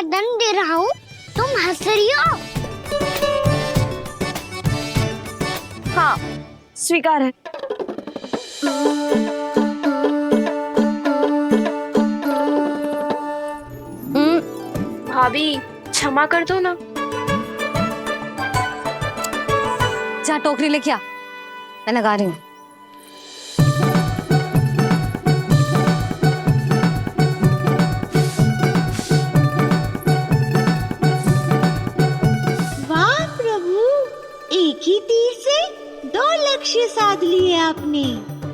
दंड दे रहा हूँ, तुम हंस रही हो? हाँ, स्वीकार है। भाभी क्षमा कर दो ना। जा टोकरी लेके आ, मैं लगा रही हूँ। वाह प्रभु, एक ही तीर से 2 लक्ष्य साध लिए आपने।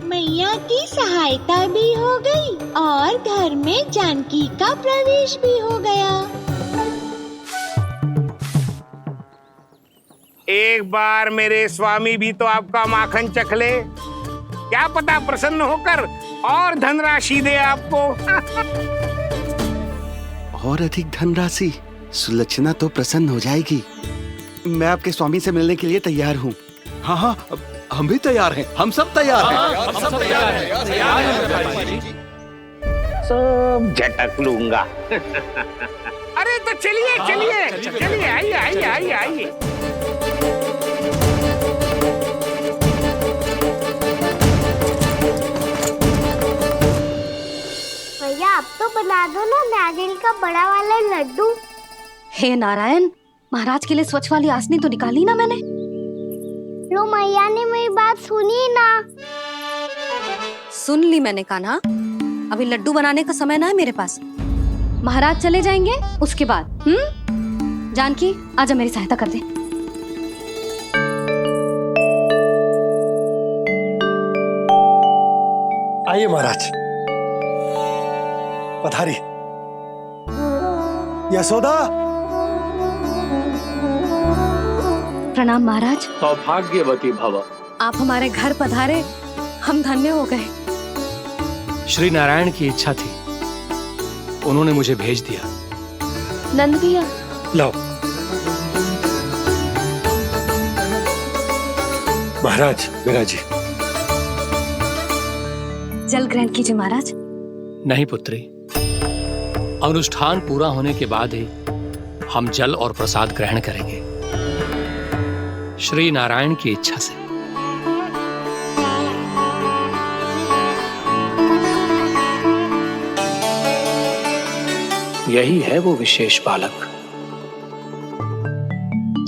मैया की सहायता भी हो गई और घर में जानकी का प्रवेश भी हो गया। एक बार मेरे स्वामी भी तो आपका माखन चख ले, क्या पता प्रसन्न होकर और धनराशि दे आपको। और अधिक धनराशि? सुलक्षणा तो प्रसन्न हो जाएगी। मैं आपके स्वामी से मिलने के लिए तैयार हूँ। हाँ हाँ, हम भी तैयार हैं, हम सब तैयार हैं। हम सब तैयार हैं। सब झटक लूंगा। अरे तो चलिए चलिए चलिए, आइए आइए आइए आइए। भैया आप तो बना दो ना नारियल का बड़ा वाला लड्डू। हे नारायण, महाराज के लिए स्वच्छ वाली आसनी तो निकाली ना मैंने। लो मैया ने मेरी बात सुनी ना। सुन ली मैंने कान्हा, अभी लड्डू बनाने का समय ना है मेरे पास। महाराज चले जाएंगे उसके बाद। जानकी आजा, मेरी सहायता कर दे। आइए महाराज, पधारी। यशोदा। प्रणाम महाराज। सौभाग्यवती भव। आप हमारे घर पधारे, हम धन्य हो गए। श्री नारायण की इच्छा थी, उन्होंने मुझे भेज दिया। नंद भैया लाओ। महाराज विराजी। जल ग्रहण कीजिए महाराज। नहीं पुत्री, अनुष्ठान पूरा होने के बाद ही हम जल और प्रसाद ग्रहण करेंगे, श्री नारायण की इच्छा से। यही है वो विशेष बालक।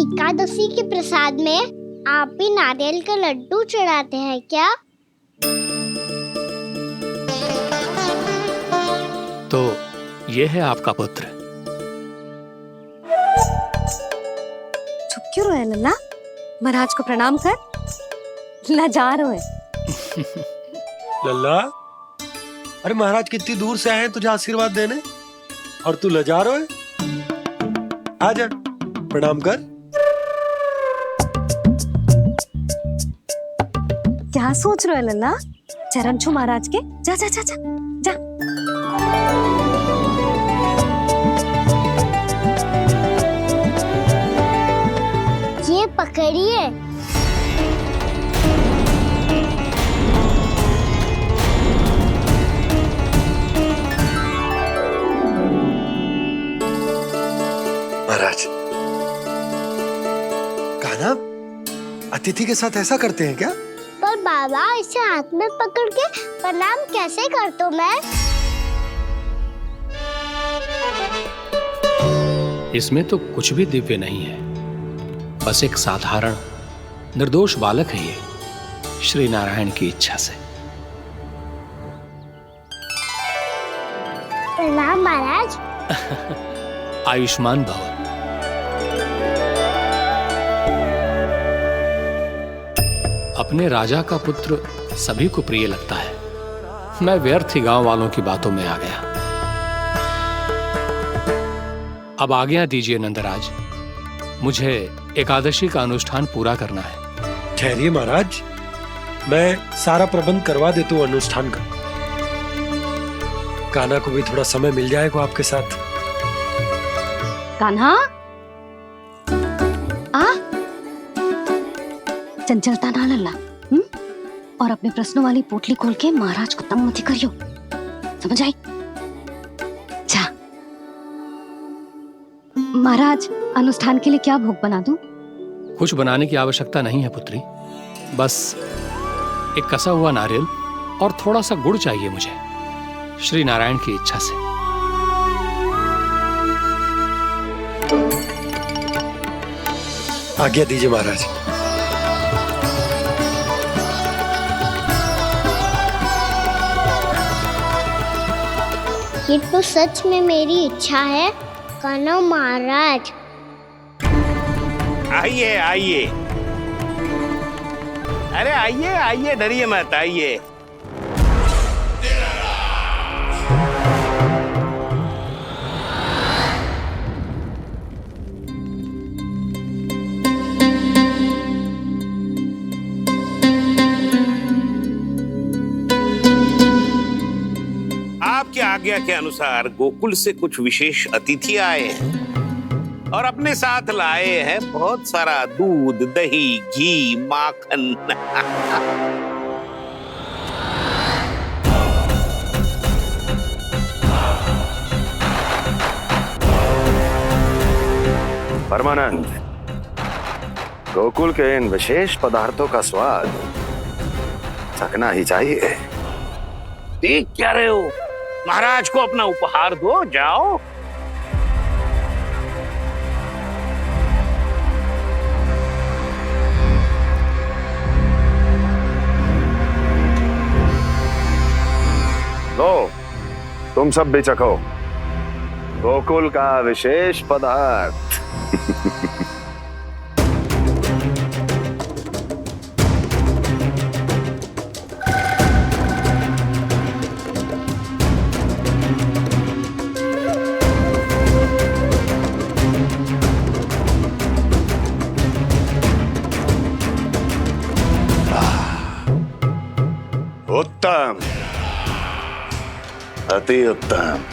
एकादशी के प्रसाद में आप भी नारियल का लड्डू चढ़ाते हैं क्या? तो ये है आपका पुत्र। चुप क्यों रहे लल्ला? महाराज को प्रणाम कर, लाचार हुए। लल्ला, अरे महाराज कितनी दूर से आए हैं तुझे आशीर्वाद देने, और तू लजा रहा है। आजा, प्रणाम कर। क्या सोच रहे हो लल्ला? चरण छू महाराज के। जा जा जा जा जा। ये पकड़िए। महाराज, कान्हा, अतिथि के साथ ऐसा करते हैं क्या? पर बाबा, इसे हाथ में पकड़ के प्रणाम कैसे करता हूँ मैं? इसमें तो कुछ भी दिव्य नहीं है, बस एक साधारण निर्दोष बालक है ये, श्री नारायण की इच्छा से। प्रणाम महाराज। आयुष्मान भव। अपने राजा का पुत्र सभी को प्रिय लगता है। मैं व्यर्थ ही गांव वालों की बातों में आ गया। अब आज्ञा दीजिए नंदराज, मुझे एकादशी का अनुष्ठान पूरा करना है। ठहरिए महाराज, मैं सारा प्रबंध करवा देता हूँ अनुष्ठान का। कान्हा को भी थोड़ा समय मिल जाएगा आपके साथ। कान्हा, आ चंचलता ना लल्ला। और अपने प्रश्नों वाली पोटली खोल के महाराज को तंग मत करियो, समझ आई? जा। महाराज, अनुष्ठान के लिए क्या भोग बना दूं? कुछ बनाने की आवश्यकता नहीं है पुत्री, बस एक कसा हुआ नारियल और थोड़ा सा गुड़ चाहिए मुझे, श्री नारायण की इच्छा से। आज्ञा दीजिए महाराज। ये तो सच में मेरी इच्छा है कनो महाराज। आइए आइए, अरे आइए आइए, डरिए मत, आइए। आपकी आज्ञा के अनुसार गोकुल से कुछ विशेष अतिथि आए हैं और अपने साथ लाए हैं बहुत सारा दूध, दही, घी, माखन। परमानंद, गोकुल के इन विशेष पदार्थों का स्वाद चखना ही चाहिए। देख क्या रहे हो, महाराज को अपना उपहार दो, जाओ। लो, तुम सब भी चखो गोकुल का विशेष पदार्थ। उत्तम, अति उत्तम।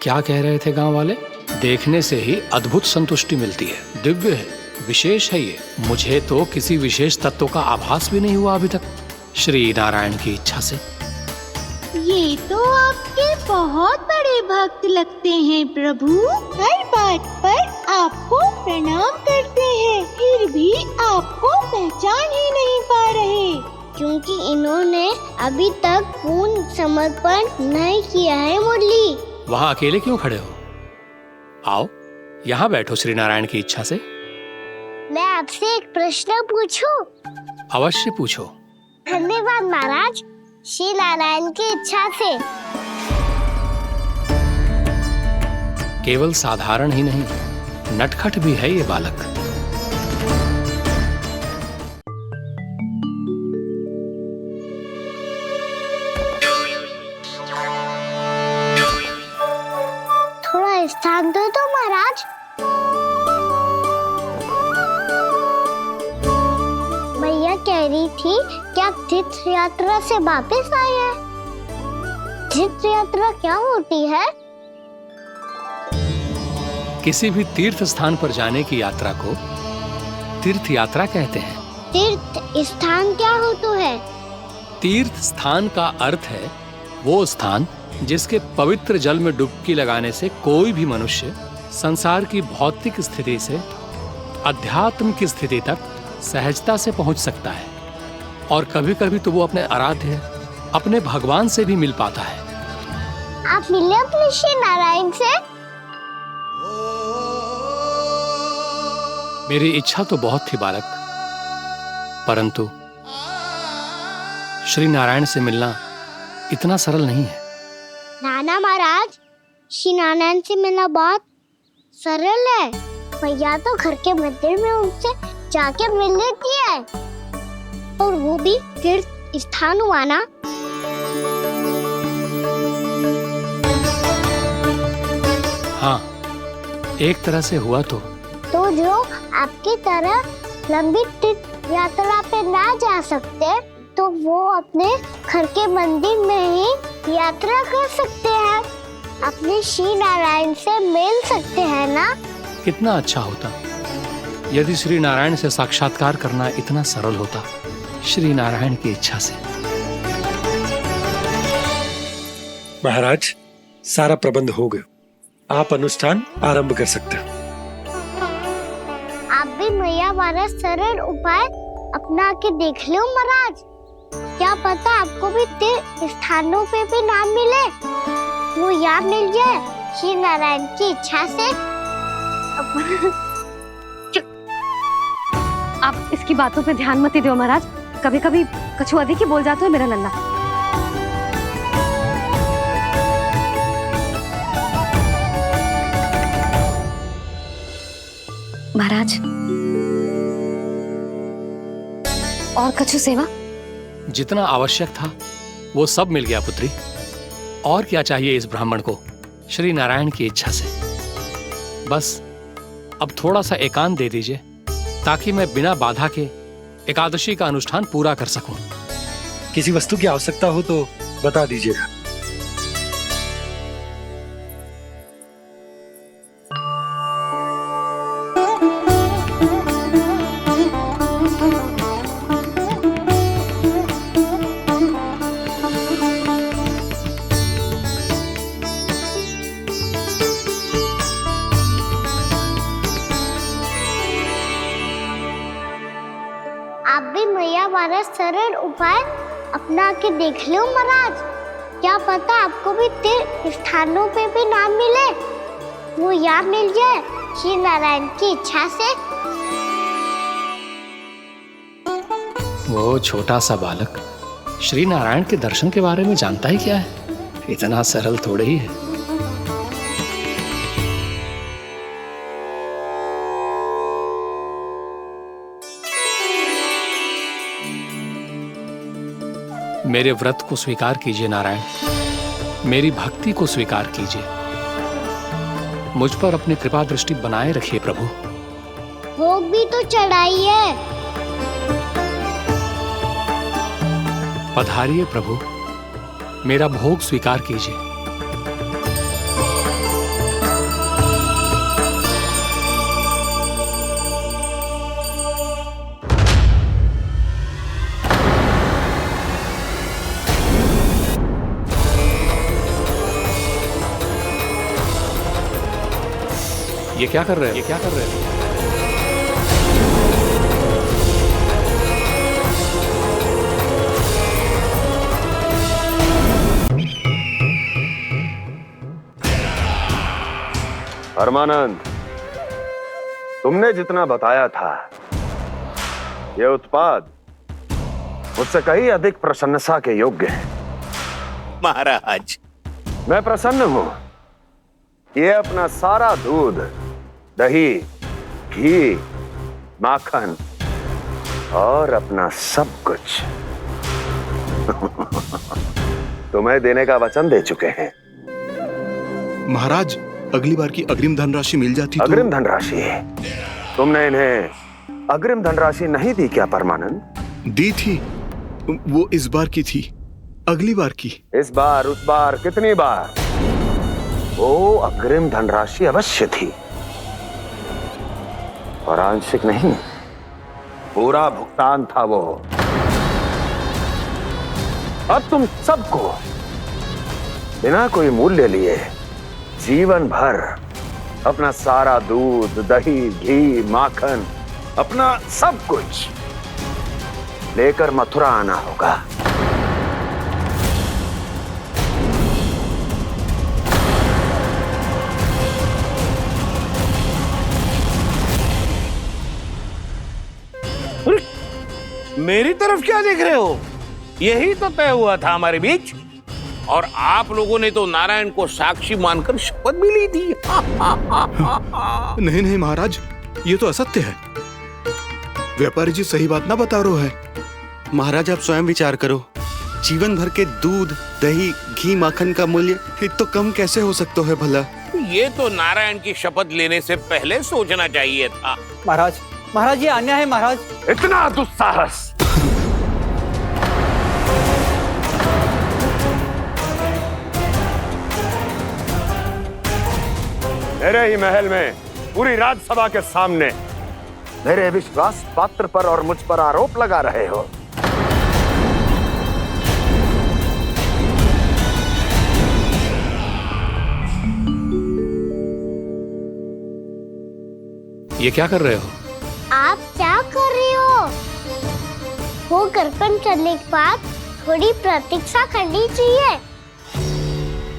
क्या कह रहे थे गांव वाले? देखने से ही अद्भुत संतुष्टि मिलती है, दिव्य है, विशेष है ये। मुझे तो किसी विशेष तत्व का आभास भी नहीं हुआ अभी तक, श्री नारायण की इच्छा से। ये तो आपके बहुत बड़े भक्त लगते हैं प्रभु। हर बात पर आपको प्रणाम करते हैं, फिर भी आपको पहचान ही नहीं पा रहे। क्योंकि इन्होंने अभी तक पूर्ण समर्पण नहीं किया है मुरली। वहां अकेले क्यों खड़े हो? आओ यहाँ बैठो श्री नारायण की इच्छा से। मैं आपसे एक प्रश्न पूछूं? अवश्य पूछो। धन्यवाद महाराज, श्री नारायण की इच्छा से। केवल साधारण ही नहीं, नटखट भी है ये बालक। थोड़ा स्थान दो तो महाराज। भैया कह रही थी कि आप तीर्थ यात्रा से वापस आए हैं। तीर्थ यात्रा क्या होती है? किसी भी तीर्थ स्थान पर जाने की यात्रा को तीर्थ यात्रा कहते हैं। तीर्थ स्थान क्या होता है? तीर्थ स्थान का अर्थ है वो स्थान जिसके पवित्र जल में डुबकी लगाने से कोई भी मनुष्य संसार की भौतिक स्थिति से अध्यात्म की स्थिति तक सहजता से पहुंच सकता है, और कभी कभी तो वो अपने आराध्य, अपने भगवान से भी मिल पाता है। आप मिले अपने श्री नारायण से? मेरी इच्छा तो बहुत थी बालक, परंतु श्री नारायण से मिलना इतना सरल नहीं है। नाना महाराज, श्री नारायण से मिलना बहुत सरल है। भैया तो घर के मंदिर में उनसे जाके मिल लेती है, और वो भी तीर्थ स्थान हुआ ना। हाँ, एक तरह से हुआ तो जो आपकी तरह लंबी तीर्थ यात्रा पे ना जा सकते, तो वो अपने घर के मंदिर में ही यात्रा कर सकते हैं, अपने श्री नारायण से मिल सकते हैं ना। कितना अच्छा होता यदि श्री नारायण से साक्षात्कार करना इतना सरल होता, श्री नारायण की इच्छा से। महाराज, सारा प्रबंध हो गया, आप अनुष्ठान आरंभ कर सकते हैं। आप भी मैया वाला सरल उपाय अपना के देख लो महाराज। क्या पता आपको भी तीर्थ स्थानों पे भी नाम मिले, वो यहाँ मिल जाए श्री नारायण की इच्छा से। आप इसकी बातों पे ध्यान मत दो महाराज, कभी कभी कछु अधिक ही बोल जाते हो मेरा लल्ला। महाराज, और कछु सेवा? जितना आवश्यक था वो सब मिल गया पुत्री। और क्या चाहिए इस ब्राह्मण को श्री नारायण की इच्छा से। बस अब थोड़ा सा एकांत दे दीजिए ताकि मैं बिना बाधा के एकादशी का अनुष्ठान पूरा कर सकूं। किसी वस्तु की आवश्यकता हो तो बता दीजिएगा। आप भी मैया वाला सरल उपाय अपना के देख लो महाराज। क्या पता आपको भी तीर्थ स्थानों पे भी नाम मिले, वो यहाँ मिल जाए श्री नारायण की इच्छा से। वो छोटा सा बालक श्री नारायण के दर्शन के बारे में जानता ही क्या है, इतना सरल थोड़े ही है। मेरे व्रत को स्वीकार कीजिए नारायण, मेरी भक्ति को स्वीकार कीजिए, मुझ पर अपनी कृपा दृष्टि बनाए रखिए प्रभु। भोग भी तो चढ़ाइए। पधारिए प्रभु, मेरा भोग स्वीकार कीजिए। ये क्या कर रहे हैं? ये क्या कर रहे हैं? परमानंद, तुमने जितना बताया था यह उत्पाद मुझसे कहीं अधिक प्रशंसा के योग्य है। महाराज, मैं प्रसन्न हूं। ये अपना सारा दूध, दही, घी, माखन और अपना सब कुछ तुम्हें देने का वचन दे चुके हैं। महाराज, अगली बार की अग्रिम धनराशि मिल जाती तो। अग्रिम धनराशि? तुमने इन्हें अग्रिम धनराशि नहीं दी क्या परमानंद? दी थी, वो इस बार की थी, अगली बार की। इस बार, उस बार, कितनी बार? वो अग्रिम धनराशि अवश्य थी और आंशिक नहीं, पूरा भुगतान था वो। अब तुम सबको बिना कोई मूल्य लिए जीवन भर अपना सारा दूध, दही, घी, माखन, अपना सब कुछ लेकर मथुरा आना होगा। मेरी तरफ क्या देख रहे हो? यही तो तय हुआ था हमारे बीच, और आप लोगों ने तो नारायण को साक्षी मानकर शपथ भी ली थी। नहीं नहीं महाराज, ये तो असत्य है। व्यापारी जी सही बात ना बता रहे हैं। महाराज, आप स्वयं विचार करो, जीवन भर के दूध, दही, घी, माखन का मूल्य तो कम कैसे हो सकता है भला? ये तो नारायण की शपथ लेने से पहले सोचना चाहिए था। महाराज, महाराज ये अन्याय है महाराज। इतना दुस्साहस! मेरे ही महल में पूरी राजसभा के सामने मेरे विश्वास पात्र पर और मुझ पर आरोप लगा रहे हो। ये क्या कर रहे हो? आप क्या कर रहे हो? वो करपन चलने के बाद थोड़ी प्रतीक्षा करनी चाहिए।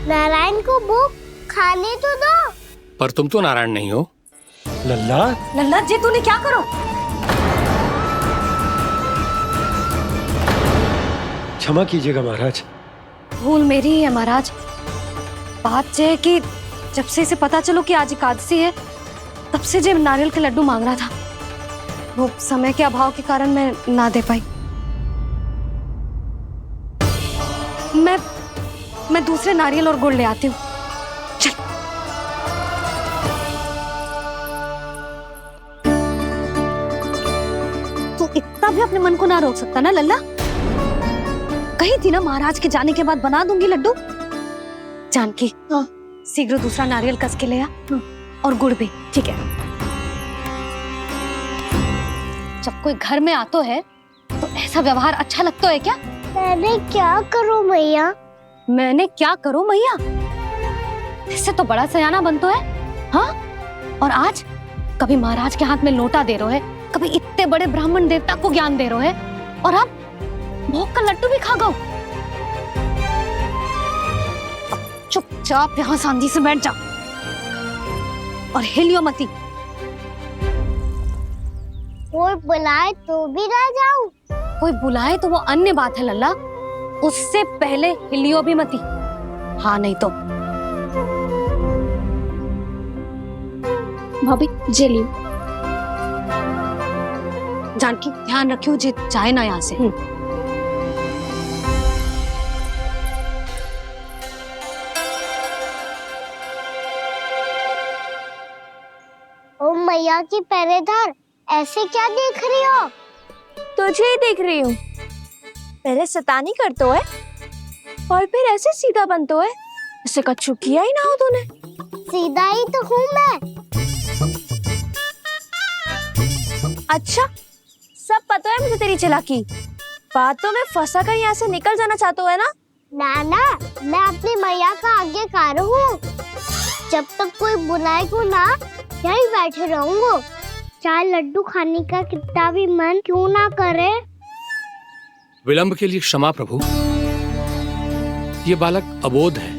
नारायण को भूख खाने तो दो। पर तुम तो नारायण नहीं हो। लल्ला लल्ला जी तूने क्या करो? क्षमा कीजिएगा महाराज। भूल मेरी ही है महाराज। बात यह है कि जब से इसे पता चलो कि आज एकादशी है, तब से जब नारियल के लड्डू मांग रहा था, वो समय के अभाव के कारण मैं ना दे पाई। मैं दूसरे नारियल और गुड़ ले आती हूँ। चल। तू इतना भी अपने मन को ना रोक सकता ना लल्ला? कही थी ना महाराज के जाने के बाद बना दूंगी लड्डू। जानकी शीघ्र दूसरा नारियल कस के ले आ, और गुड़ भी। ठीक है। जब कोई घर में आतो है तो ऐसा व्यवहार अच्छा लगता है क्या? मैंने क्या करूं मैया? मैंने क्या करूं मैया? इससे तो बड़ा सयाना बनतो है। हाँ, और आज कभी महाराज के हाथ में लोटा दे रहे है, कभी इतने बड़े ब्राह्मण देवता को ज्ञान दे रहे है, और अब भोग का लड्डू भी खा गो। चुपचाप यहाँ शांति से बैठ जा और हिलियो मती। कोई बुलाए तो भी ना जाऊं? कोई बुलाए तो वो अन्य बात है लल्ला, उससे पहले हिलियो भी मती। हाँ नहीं तो। भाभी जे लियो। जानकी ध्यान रखियो जे जाए ना यहाँ से। ओ मैया की पहरेदार, ऐसे क्या देख रही हो? तुझे ही देख रही हूँ। पहले शैतानी करतो है और फिर ऐसे सीधा बनतो है। ऐसे कछु किया ही ना हो तूने। सीधा ही तो हूँ मैं। अच्छा, सब पता है मुझे तेरी चालाकी। बातों में फंसा कर यहाँ से निकल जाना चाहते है ना? नाना, मैं अपनी मैया का आज्ञाकार हूँ। जब तक कोई बुलाए को ना, यही बैठे रहूंगा। चाहे लड्डू खाने का कितना भी मन क्यों ना करे। विलंब के लिए क्षमा प्रभु। ये बालक अबोध है,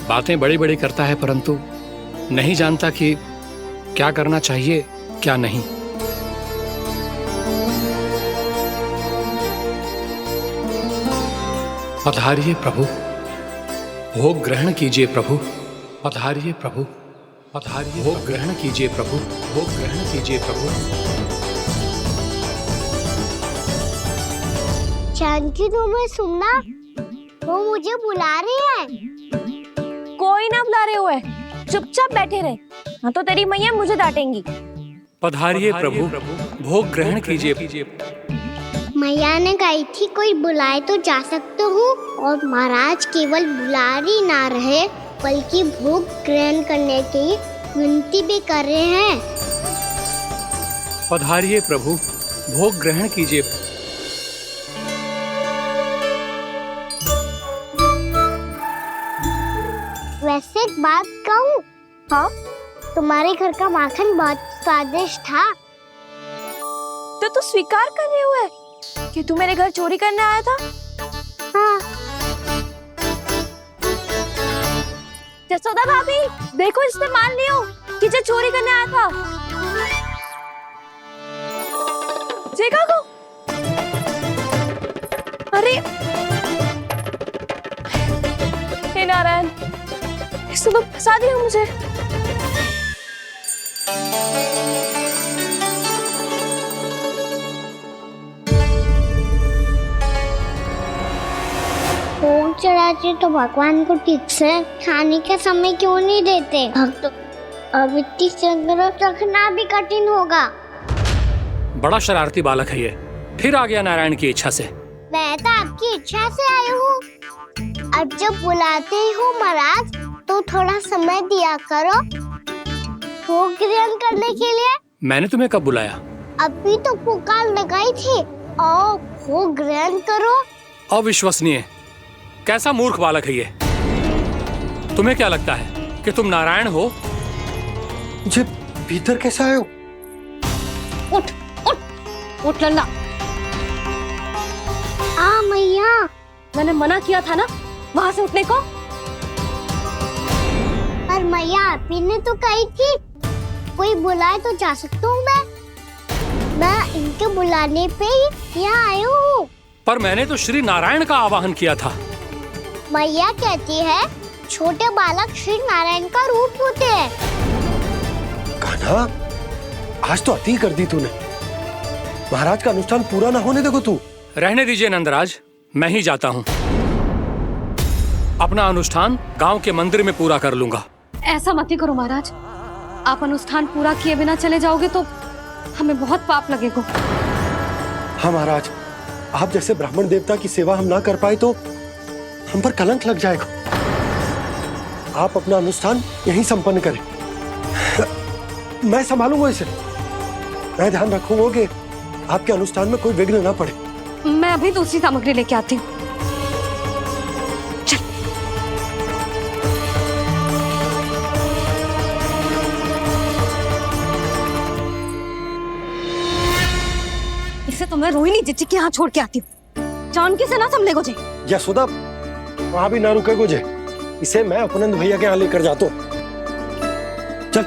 बातें बड़ी बड़ी करता है, परंतु नहीं जानता कि क्या करना चाहिए क्या नहीं। पधारिए प्रभु, भोग ग्रहण कीजिए प्रभु। पधारिए प्रभु, पधारिए। भोग ग्रहण कीजिए प्रभु, भोग ग्रहण कीजिए प्रभु। जानकी, तुम्हें सुनना, वो मुझे बुला रही है। कोई ना बुला रहे हुए, चुपचाप बैठे रहे, हाँ तो तेरी मैया मुझे डांटेंगी। पधारिए प्रभु, भोग ग्रहण कीजिए। मैया ने कही थी कोई बुलाए तो जा सकते हूँ, और महाराज केवल बुला ही ना रहे बल्कि भोग ग्रहण करने की विनती भी कर रहे हैं। पधारिए प्रभु, भोग ग्रहण कीजिए। वैसे एक बात कहूँ? हाँ? तुम्हारे घर का माखन बहुत स्वादिष्ट था। तो तू स्वीकार कर रहे हुए कि तू मेरे घर चोरी करने आया था? हाँ। जसोदा भाभी, देखो इसने मान लियो कि जो चोरी करने आया था। देखा को? अरे हे नारायण, इसने तो फंसा दिया मुझे। भोग चढ़ाते तो भगवान को ठीक से खाने के समय क्यों नहीं देते? भक्त अब इतनी संग्रह रखना भी कठिन होगा। बड़ा शरारती बालक है ये, फिर आ गया नारायण की इच्छा से। मैं तो आपकी इच्छा से आई हूँ। अब जब बुलाते हो महाराज, तो थोड़ा समय दिया करो भोग ग्रहण करने के लिए। मैंने तुम्हें कब बुलाया? अभी तो पुकार लगाई थी, आओ भोग ग्रहण करो। अविश्वसनीय, कैसा मूर्ख बालक है ये। तुम्हें क्या लगता है कि तुम नारायण हो? मुझे भीतर कैसे आए हो? उठ उठ उठ लल्ला। मैया, मैंने मना किया था ना वहां से उठने को। पर मैया आपी ने तो कही थी कोई बुलाए तो जा सकता हूँ मैं इनके बुलाने पे ही यहाँ आई हूँ। पर मैंने तो श्री नारायण का आवाहन किया था। मैया कहती है छोटे बालक श्री नारायण का रूप होते हैं। कान्हा, आज तो अति कर दी तूने। महाराज का अनुष्ठान पूरा ना होने देखो तू। रहने दीजिए नंदराज, मैं ही जाता हूँ। अपना अनुष्ठान गांव के मंदिर में पूरा कर लूंगा। ऐसा मत ही करो महाराज, आप अनुष्ठान पूरा किए बिना चले जाओगे तो हमें बहुत पाप लगेगा। हाँ महाराज, आप जैसे ब्राह्मण देवता की सेवा हम ना कर पाए तो हम पर कलंक लग जाएगा। आप अपना अनुष्ठान यहीं संपन्न करें, मैं संभालूंगा इसे। मैं ध्यान रखूंगा कि आपके अनुष्ठान में कोई विघ्न ना पड़े। मैं अभी दूसरी सामग्री लेके आती हूँ। इसे तो मैं रोहिणी जीजी के यहाँ छोड़ के आती हूँ। जानकी से ना संभले गोजे। यशोदा, वहां भी ना रुके गोजे। इसे मैं अपनंद भैया के यहाँ लेकर जाता हूँ। चल।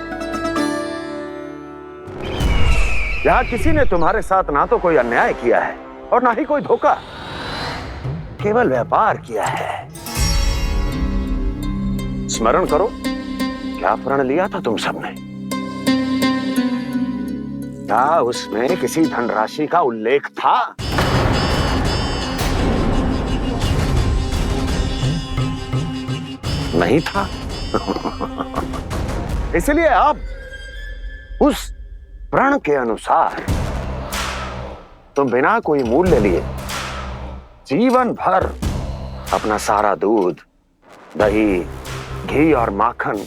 यहाँ किसी ने तुम्हारे साथ ना तो कोई अन्याय किया है और ना ही कोई धोखा, केवल व्यापार किया है। स्मरण करो, क्या प्रण लिया था तुम सबने? क्या उसमें किसी धनराशि का उल्लेख था? नहीं था। इसलिए अब उस प्रण के अनुसार तुम बिना कोई मूल्य लिए जीवन भर अपना सारा दूध, दही, घी और माखन,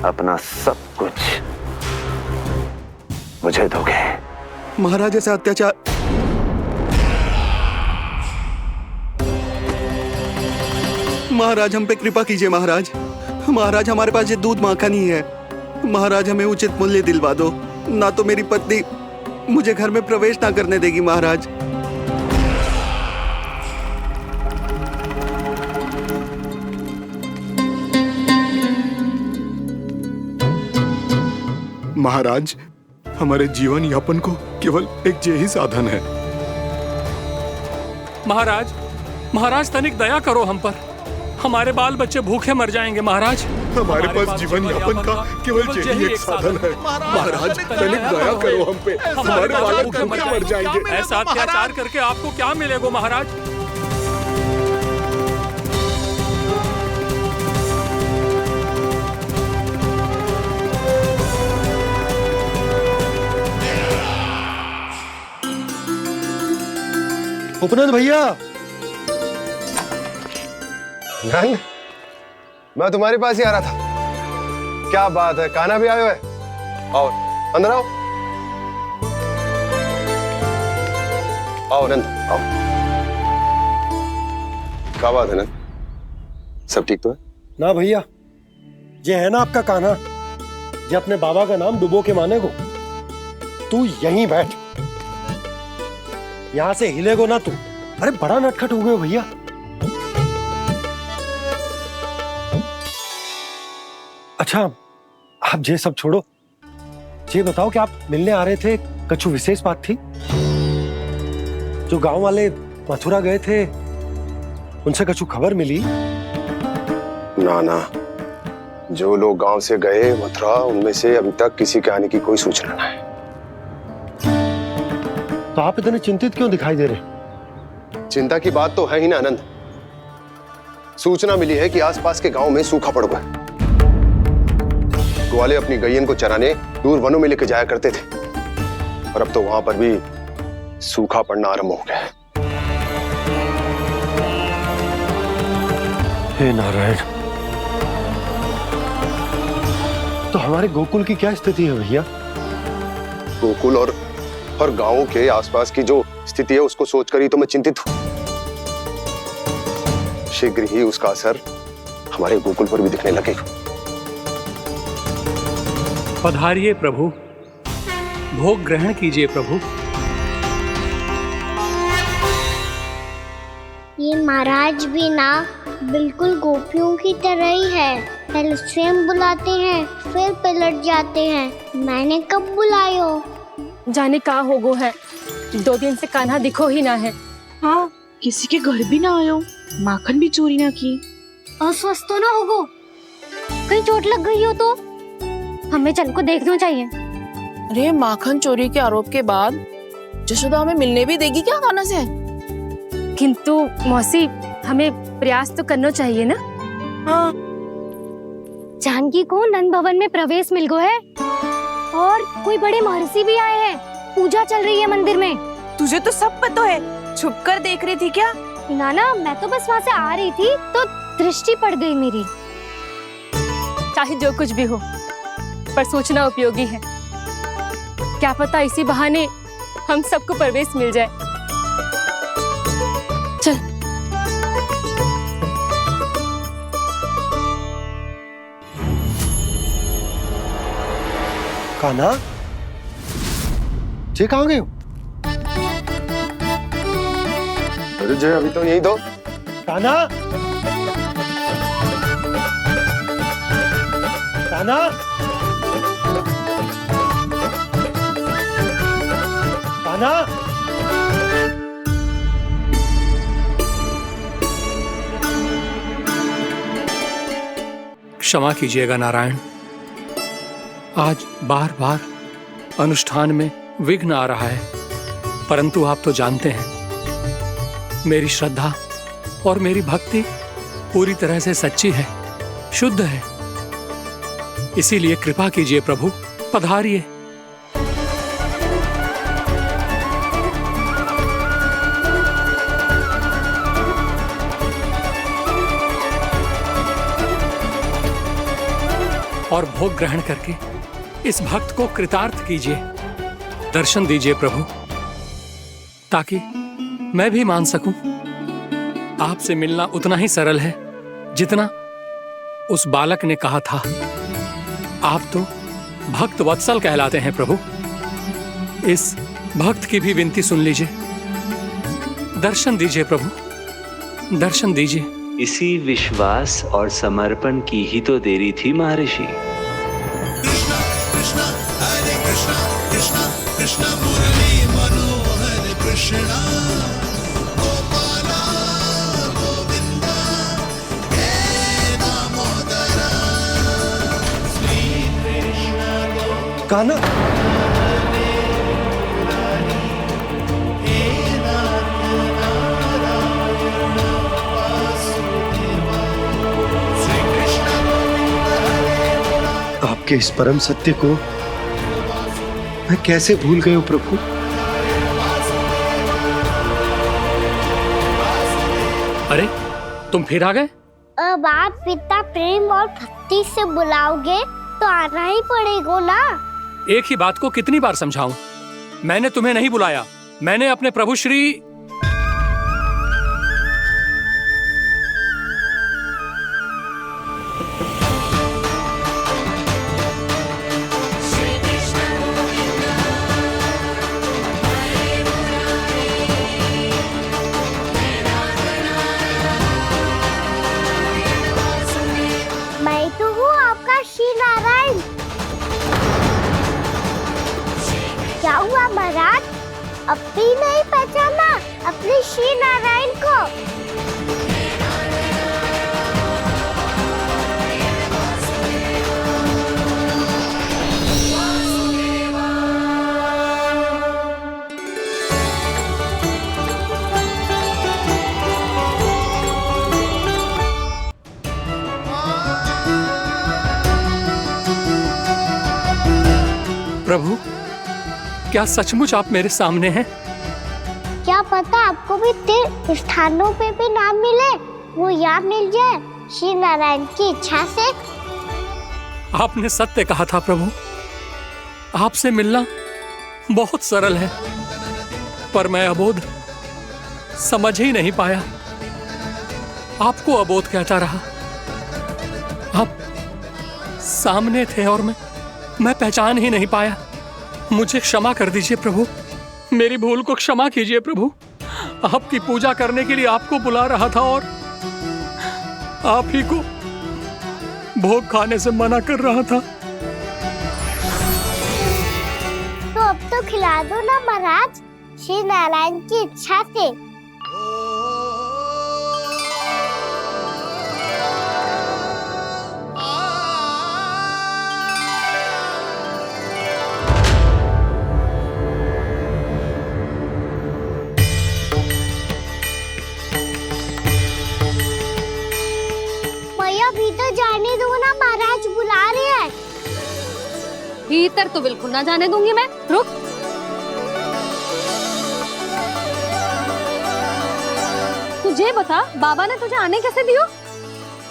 अपना सब कुछ मुझे दोगे। महाराज ऐसा अत्याचार। महाराज हम पे कृपा कीजिए। महाराज, महाराज हमारे पास ये दूध माखन ही है। महाराज हमें उचित मूल्य दिलवा दो, ना तो मेरी पत्नी मुझे घर में प्रवेश ना करने देगी। महाराज, महाराज हमारे जीवन यापन को केवल एक यही साधन है। महाराज, महाराज तनिक दया करो हम पर। हमारे बाल बच्चे भूखे मर जाएंगे महाराज। हमारे पास जीवन यापन का केवल यही एक साधन है। महाराज तनिक दया करो हम पे, हमारे बालक भूखे मर जाएंगे। ऐसा अत्याचार करके आपको क्या मिलेगा महाराज? उपनंद भैया। नंद, मैं तुम्हारे पास ही आ रहा था। क्या बात है, कान्हा भी आयो है? आओ अंदर आओ। आओ नंद आओ। क्या बात है नंद, सब ठीक तो है? ना भैया, ये है ना आपका कान्हा, ये अपने बाबा का नाम डुबो के माने को। तू यहीं बैठ, यहां से हिलेगो ना तू। अरे बड़ा नटखट हो गए भैया। अच्छा, आप ये सब छोड़ो, ये बताओ कि आप मिलने आ रहे थे, कछु विशेष बात थी? जो गांव वाले मथुरा गए थे, उनसे कछु खबर मिली? ना ना, जो लोग गांव से गए मथुरा, उनमें से अभी तक किसी के आने की कोई सूचना नहीं है। तो आप इतने चिंतित क्यों दिखाई दे रहे? चिंता की बात तो है ही ना आनंद। सूचना मिली है कि आसपास के गांव में सूखा पड़ गया। ग्वाले अपनी गैयन को चराने दूर वनों में लेकर जाया करते थे, और अब तो वहां पर भी सूखा पड़ना आरंभ हो गया है। हे नारायण, तो हमारे गोकुल की क्या स्थिति है भैया? गोकुल और गांवों के आसपास की जो स्थिति है उसको सोचकर ही तो मैं चिंतित हूं। शीघ्र ही उसका असर हमारे गोकुल पर भी दिखने लगेगा। पधारिए प्रभु, भोग ग्रहण कीजिए प्रभु। ये महाराज भी ना बिल्कुल गोपियों की तरह ही है। पहले स्वयं बुलाते हैं, फिर पलट जाते हैं। मैंने कब बुलायो? जाने कहाँ हो गो है, 2 दिन से कान्हा दिखो ही ना है। हाँ, किसी के घर भी ना आयो, माखन भी चोरी ना की। अस्वस्थ तो ना होगो, कहीं चोट लग गई हो तो हमें चल को देखना चाहिए। अरे माखन चोरी के आरोप के बाद जशोदा हमें मिलने भी देगी क्या कान्हा से? किंतु मौसी, हमें प्रयास तो करना चाहिए ना। हाँ, जानकी को नंद भवन में प्रवेश मिल गो है और कोई बड़े महर्षि भी आए हैं। पूजा चल रही है मंदिर में। तुझे तो सब पता है, छुप कर देख रही थी क्या? ना, मैं तो बस वहाँ से आ रही थी तो दृष्टि पड़ गई मेरी। चाहे जो कुछ भी हो, पर सूचना उपयोगी है। क्या पता इसी बहाने हम सबको प्रवेश मिल जाए। चल। कान्हा, जे कहाँ गए हो? अरे जय, अभी तो यही दो। कान्हा, कान्हा, कान्हा। क्षमा कीजिएगा नारायण, आज बार बार अनुष्ठान में विघ्न आ रहा है, परंतु आप तो जानते हैं मेरी श्रद्धा और मेरी भक्ति पूरी तरह से सच्ची है, शुद्ध है। इसीलिए कृपा कीजिए प्रभु, पधारिए। और भोग ग्रहण करके इस भक्त को कृतार्थ कीजिए। दर्शन दीजिए प्रभु, ताकि मैं भी मान सकूं। आपसे मिलना उतना ही सरल है जितना उस बालक ने कहा था। आप तो भक्त वत्सल कहलाते हैं प्रभु। इस भक्त की भी विनती सुन लीजिए। दर्शन दीजिए प्रभु, दर्शन दीजिए। इसी विश्वास और समर्पण की ही तो देरी थी महर्षि। कृष्णा कृष्णा हरे कृष्णा, कृष्णा कृष्णा मुरली मनोहर कृष्णा, गोपाला गोविंदा हे दामोदरा, श्री कृष्ण कान्हा, आपके इस परम सत्य को मैं कैसे भूल गया प्रभु? अरे तुम फिर आ गए? अब आप पिता प्रेम और भक्ति से बुलाओगे तो आना ही पड़ेगा ना। एक ही बात को कितनी बार समझाऊं? मैंने तुम्हें नहीं बुलाया, मैंने अपने प्रभु श्री मैं तो हूँ आपका श्री नारायण। क्या हुआ महाराज, अब भी नहीं पहचाना अपने श्री नारायण को? प्रभु, क्या सचमुच आप मेरे सामने हैं? क्या पता आपको भी तीर्थ स्थानों पे भी नाम मिले, वो यहाँ मिल जाए श्री नारायण की इच्छा से। आपने सत्य कहा था प्रभु। आपसे मिलना बहुत सरल है, पर मैं अबोध समझ ही नहीं पाया। आपको अबोध कहता रहा। आप सामने थे और मैं पहचान ही नहीं पाया। मुझे क्षमा कर दीजिए प्रभु, मेरी भूल को क्षमा कीजिए प्रभु। आपकी पूजा करने के लिए आपको बुला रहा था और आप ही को भोग खाने से मना कर रहा था। तो अब तो खिला दो ना महाराज, श्री नारायण की इच्छा से। भीतर जाने दो ना, महाराज बुला रहे हैं। भीतर तो बिल्कुल ना जाने दूंगी मैं। रुक। तुझे बता, बाबा ने तुझे आने कैसे दियो?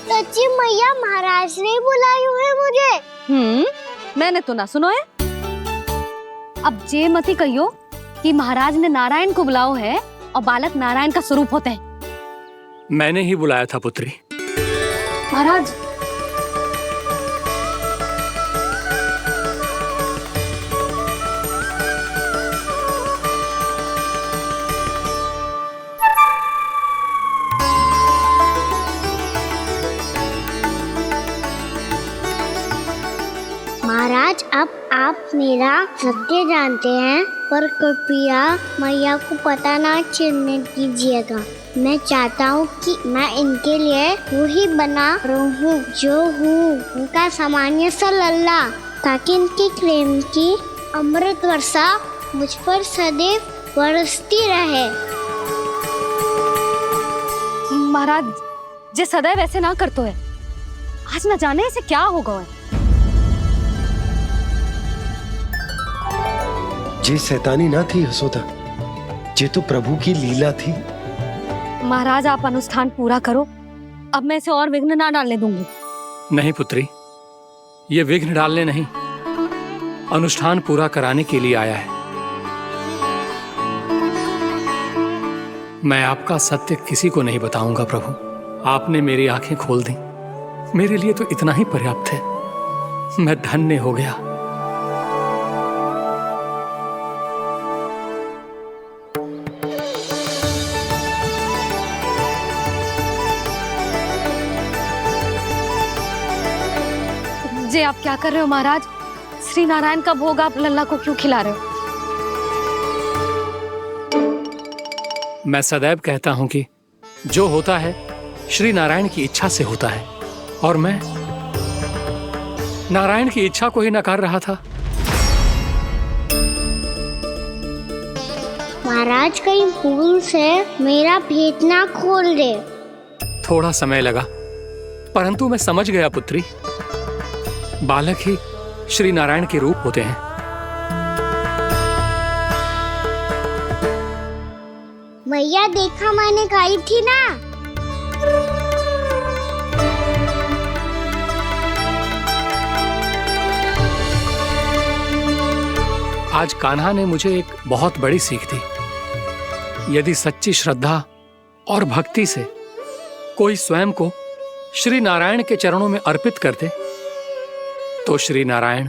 सच्ची मैया, महाराज ने बुलाई हुई मुझे। मैंने तो ना सुनो है। अब जे मती कहियो कि महाराज ने नारायण को बुलाओ है और बालक नारायण का स्वरूप होते हैं। मैंने ही बुलाया था पुत्री। महाराज, महाराज अब आप मेरा सत्य जानते हैं, पर कृपया मैया को पता ना चलने दीजिएगा। मैं चाहता हूँ कि मैं इनके लिए वही बना रहूँ जो हूँ, उनका सामान्य सा लल्ला, ताकि इनके प्रेम की अमृत वर्षा मुझ पर सदैव बरसती रहे। महाराज, जे सदैव ऐसे ना करतो है, आज न जाने इसे क्या होगा है। जे शैतानी ना थी यशोदा, जे तो प्रभु की लीला थी। महाराज, आप अनुष्ठान पूरा करो, अब मैं इसे और विघ्न ना डालने दूंगी। नहीं पुत्री, ये विघ्न डालने नहीं, अनुष्ठान पूरा कराने के लिए आया है। मैं आपका सत्य किसी को नहीं बताऊंगा प्रभु। आपने मेरी आंखें खोल दी, मेरे लिए तो इतना ही पर्याप्त है। मैं धन्य हो गया। जे आप क्या कर रहे हो महाराज? श्री नारायण का भोग आप लल्ला को क्यों खिला रहे हो? मैं सदैव कहता हूं कि जो होता है श्री नारायण की इच्छा से होता है, और मैं नारायण की इच्छा को ही नकार रहा था। महाराज, कहीं भूल से मेरा भेद ना खोल दे। थोड़ा समय लगा, परंतु मैं समझ गया पुत्री। बालक ही श्री नारायण के रूप होते हैं। मैया देखा, मैंने खाई थी ना। आज कान्हा ने मुझे एक बहुत बड़ी सीख दी। यदि सच्ची श्रद्धा और भक्ति से कोई स्वयं को श्री नारायण के चरणों में अर्पित कर दे, तो श्री नारायण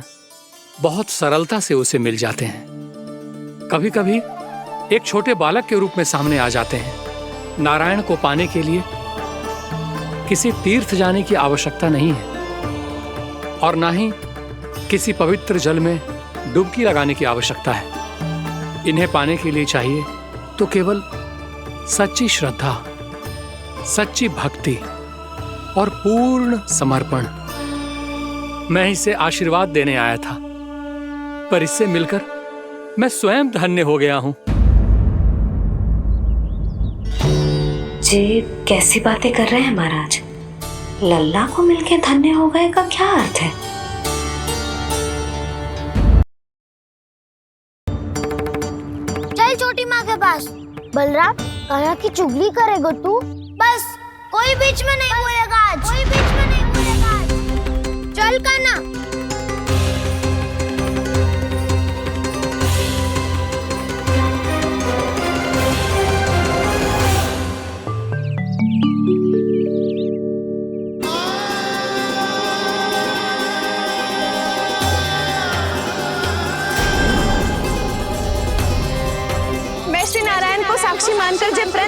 बहुत सरलता से उसे मिल जाते हैं। कभी कभी एक छोटे बालक के रूप में सामने आ जाते हैं। नारायण को पाने के लिए किसी तीर्थ जाने की आवश्यकता नहीं है, और ना ही किसी पवित्र जल में डुबकी लगाने की आवश्यकता है। इन्हें पाने के लिए चाहिए तो केवल सच्ची श्रद्धा, सच्ची भक्ति और पूर्ण समर्पण। मैं इसे आशीर्वाद देने आया था, पर इससे मिलकर मैं स्वयं धन्य हो गया हूं। जी कैसी बातें कर रहे हैं महाराज? लल्ला को मिलके धन्य हो गए का क्या अर्थ है? चल छोटी माँ के पास। बलराम, कान्हा की चुगली करेगा तू? बस, कोई बीच में नहीं बोलेगा आज। कोई बीच में नहीं बोलेगा आज। चल कान्हा।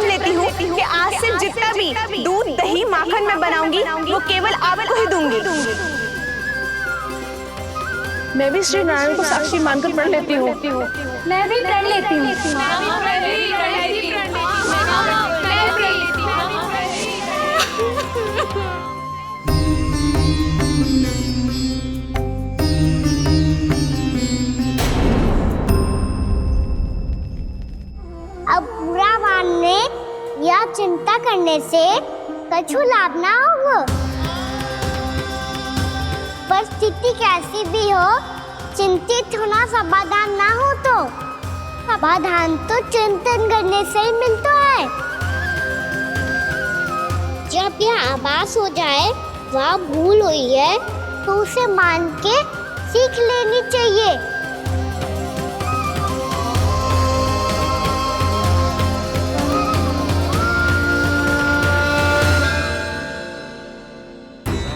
प्रण लेती हूँ कि आज से जितना भी दूध दही माखन मैं बनाऊंगी वो केवल आपको ही दूंगी। मैं भी श्री नारायण को साक्षी मानकर प्रण लेती हूँ। मैं भी प्रण लेती हूँ। अब बुरा मानने या चिंता करने से कछु लाभ ना होगा। परिस्थिति कैसी भी हो, चिंतित होना समाधान ना हो तो समाधान तो चिंतन करने से ही मिलता है। जब यह आभास हो जाए वह भूल हुई है तो उसे मान के सीख लेनी चाहिए।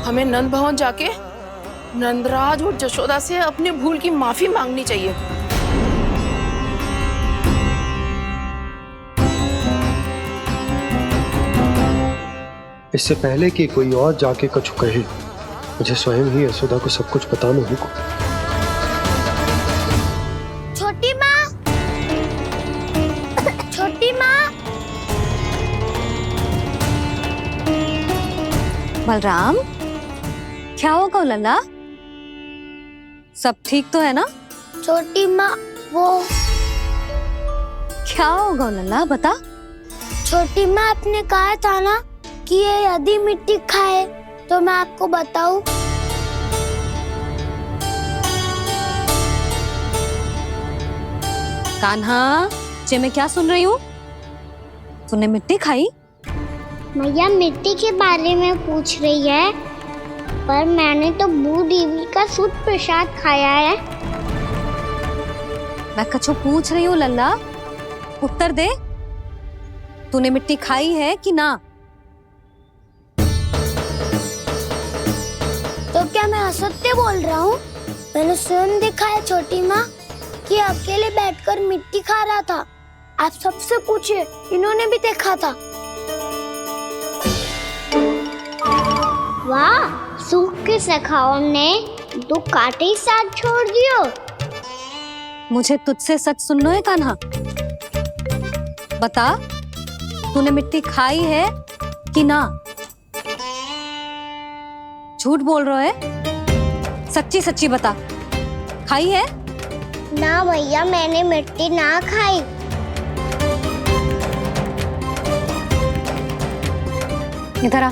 हमें नंद भवन जाके नंदराज और जशोदा से अपनी भूल की माफी मांगनी चाहिए। इससे पहले कि कोई और जाके कछु कहे, मुझे स्वयं ही यशोदा को सब कुछ बताना होगा। छोटी माँ, छोटी माँ। बलराम, क्या होगा लल्ला? सब ठीक तो है ना? छोटी माँ, वो क्या होगा लल्ला, बता। छोटी माँ, आपने कहा था ना कि ये यदि मिट्टी खाए तो मैं आपको बताऊं। कान्हा, जे मैं क्या सुन रही हूँ? तूने मिट्टी खाई? मैया मिट्टी के बारे में पूछ रही है, पर मैंने तो भू देवी का शुद्ध प्रसाद खाया है। मैं कछु पूछ रही हूँ लल्ला, उत्तर दे। तूने मिट्टी खाई है कि ना? तो क्या मैं असत्य बोल रहा हूँ? मैंने स्वयं देखा है छोटी माँ कि अकेले बैठकर मिट्टी खा रहा था। आप सबसे पूछिए, इन्होंने भी देखा था। वाह, सूख के सखाओं ने दो कांटे ही साथ छोड़ दियो। मुझे तुझसे सच सुनना है कान्हा। बता, तूने मिट्टी खाई है कि ना? झूठ बोल रहा है, सच्ची सच्ची बता, खाई है? ना भैया, मैंने मिट्टी ना खाई। इधर आ।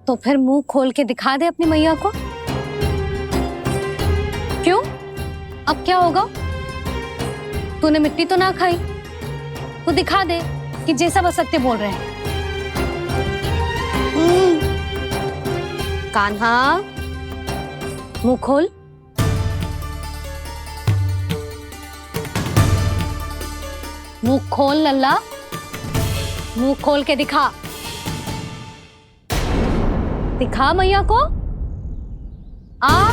तो फिर मुंह खोल के दिखा दे अपनी मैया को। क्यों? अब क्या होगा? तूने मिट्टी तो ना खाई, तो दिखा दे कि जैसा असत्य बोल रहे हैं। कान्हा, मुंह खोल। मुंह खोल लल्ला, मुंह खोल के दिखा। दिखा मैया को। आ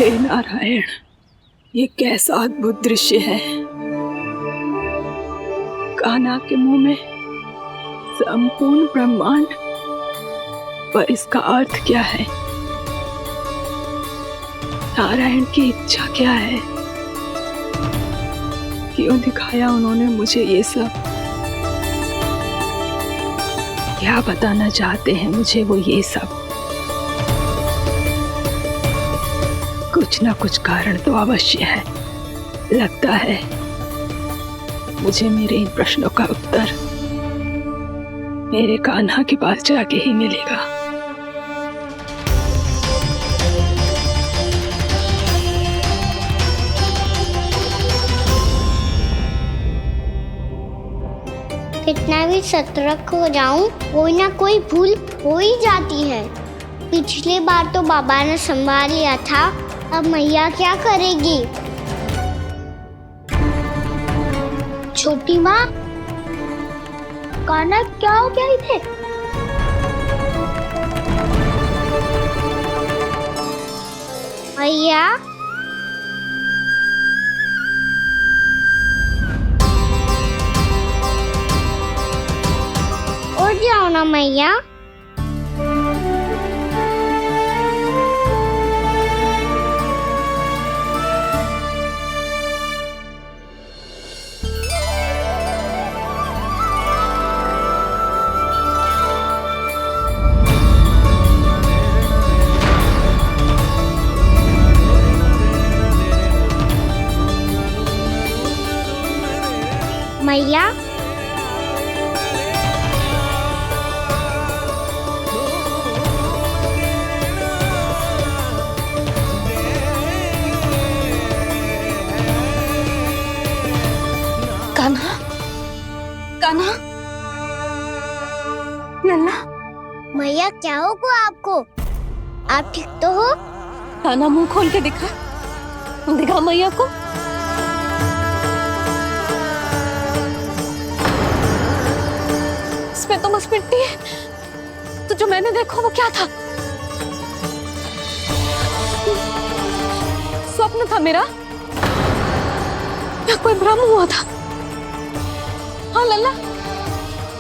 हे नारायण, ये कैसा अद्भुत दृश्य है। कान्हा के मुंह में संपूर्ण ब्रह्मांड, पर इसका अर्थ क्या है? नारायण की इच्छा क्या है? क्यों दिखाया उन्होंने मुझे ये सब? क्या बताना चाहते हैं मुझे वो ये सब? कुछ ना कुछ कारण तो अवश्य है। लगता है मुझे मेरे इन प्रश्नों का उत्तर मेरे कान्हा के पास जाके ही मिलेगा। कितना भी सतर्क हो जाऊं, कोई ना कोई भूल हो ही जाती है। पिछली बार तो बाबा ने संभाल लिया था, अब मैया क्या करेगी? छोटी माँ, कान्हा क्या हो गया इधर? मैया, उठ जाओ ना मैया। मैया, कान्हा, कान्हा, लल्ला। मैया क्या होगा आपको? आप ठीक तो हो? कान्हा मुंह खोल के दिखा, दिखा मैया को। इसमें तो बस मिट्टी है, तो जो मैंने देखा वो क्या था? स्वप्न था मेरा या कोई भ्रम हुआ था? हाँ लल्ला,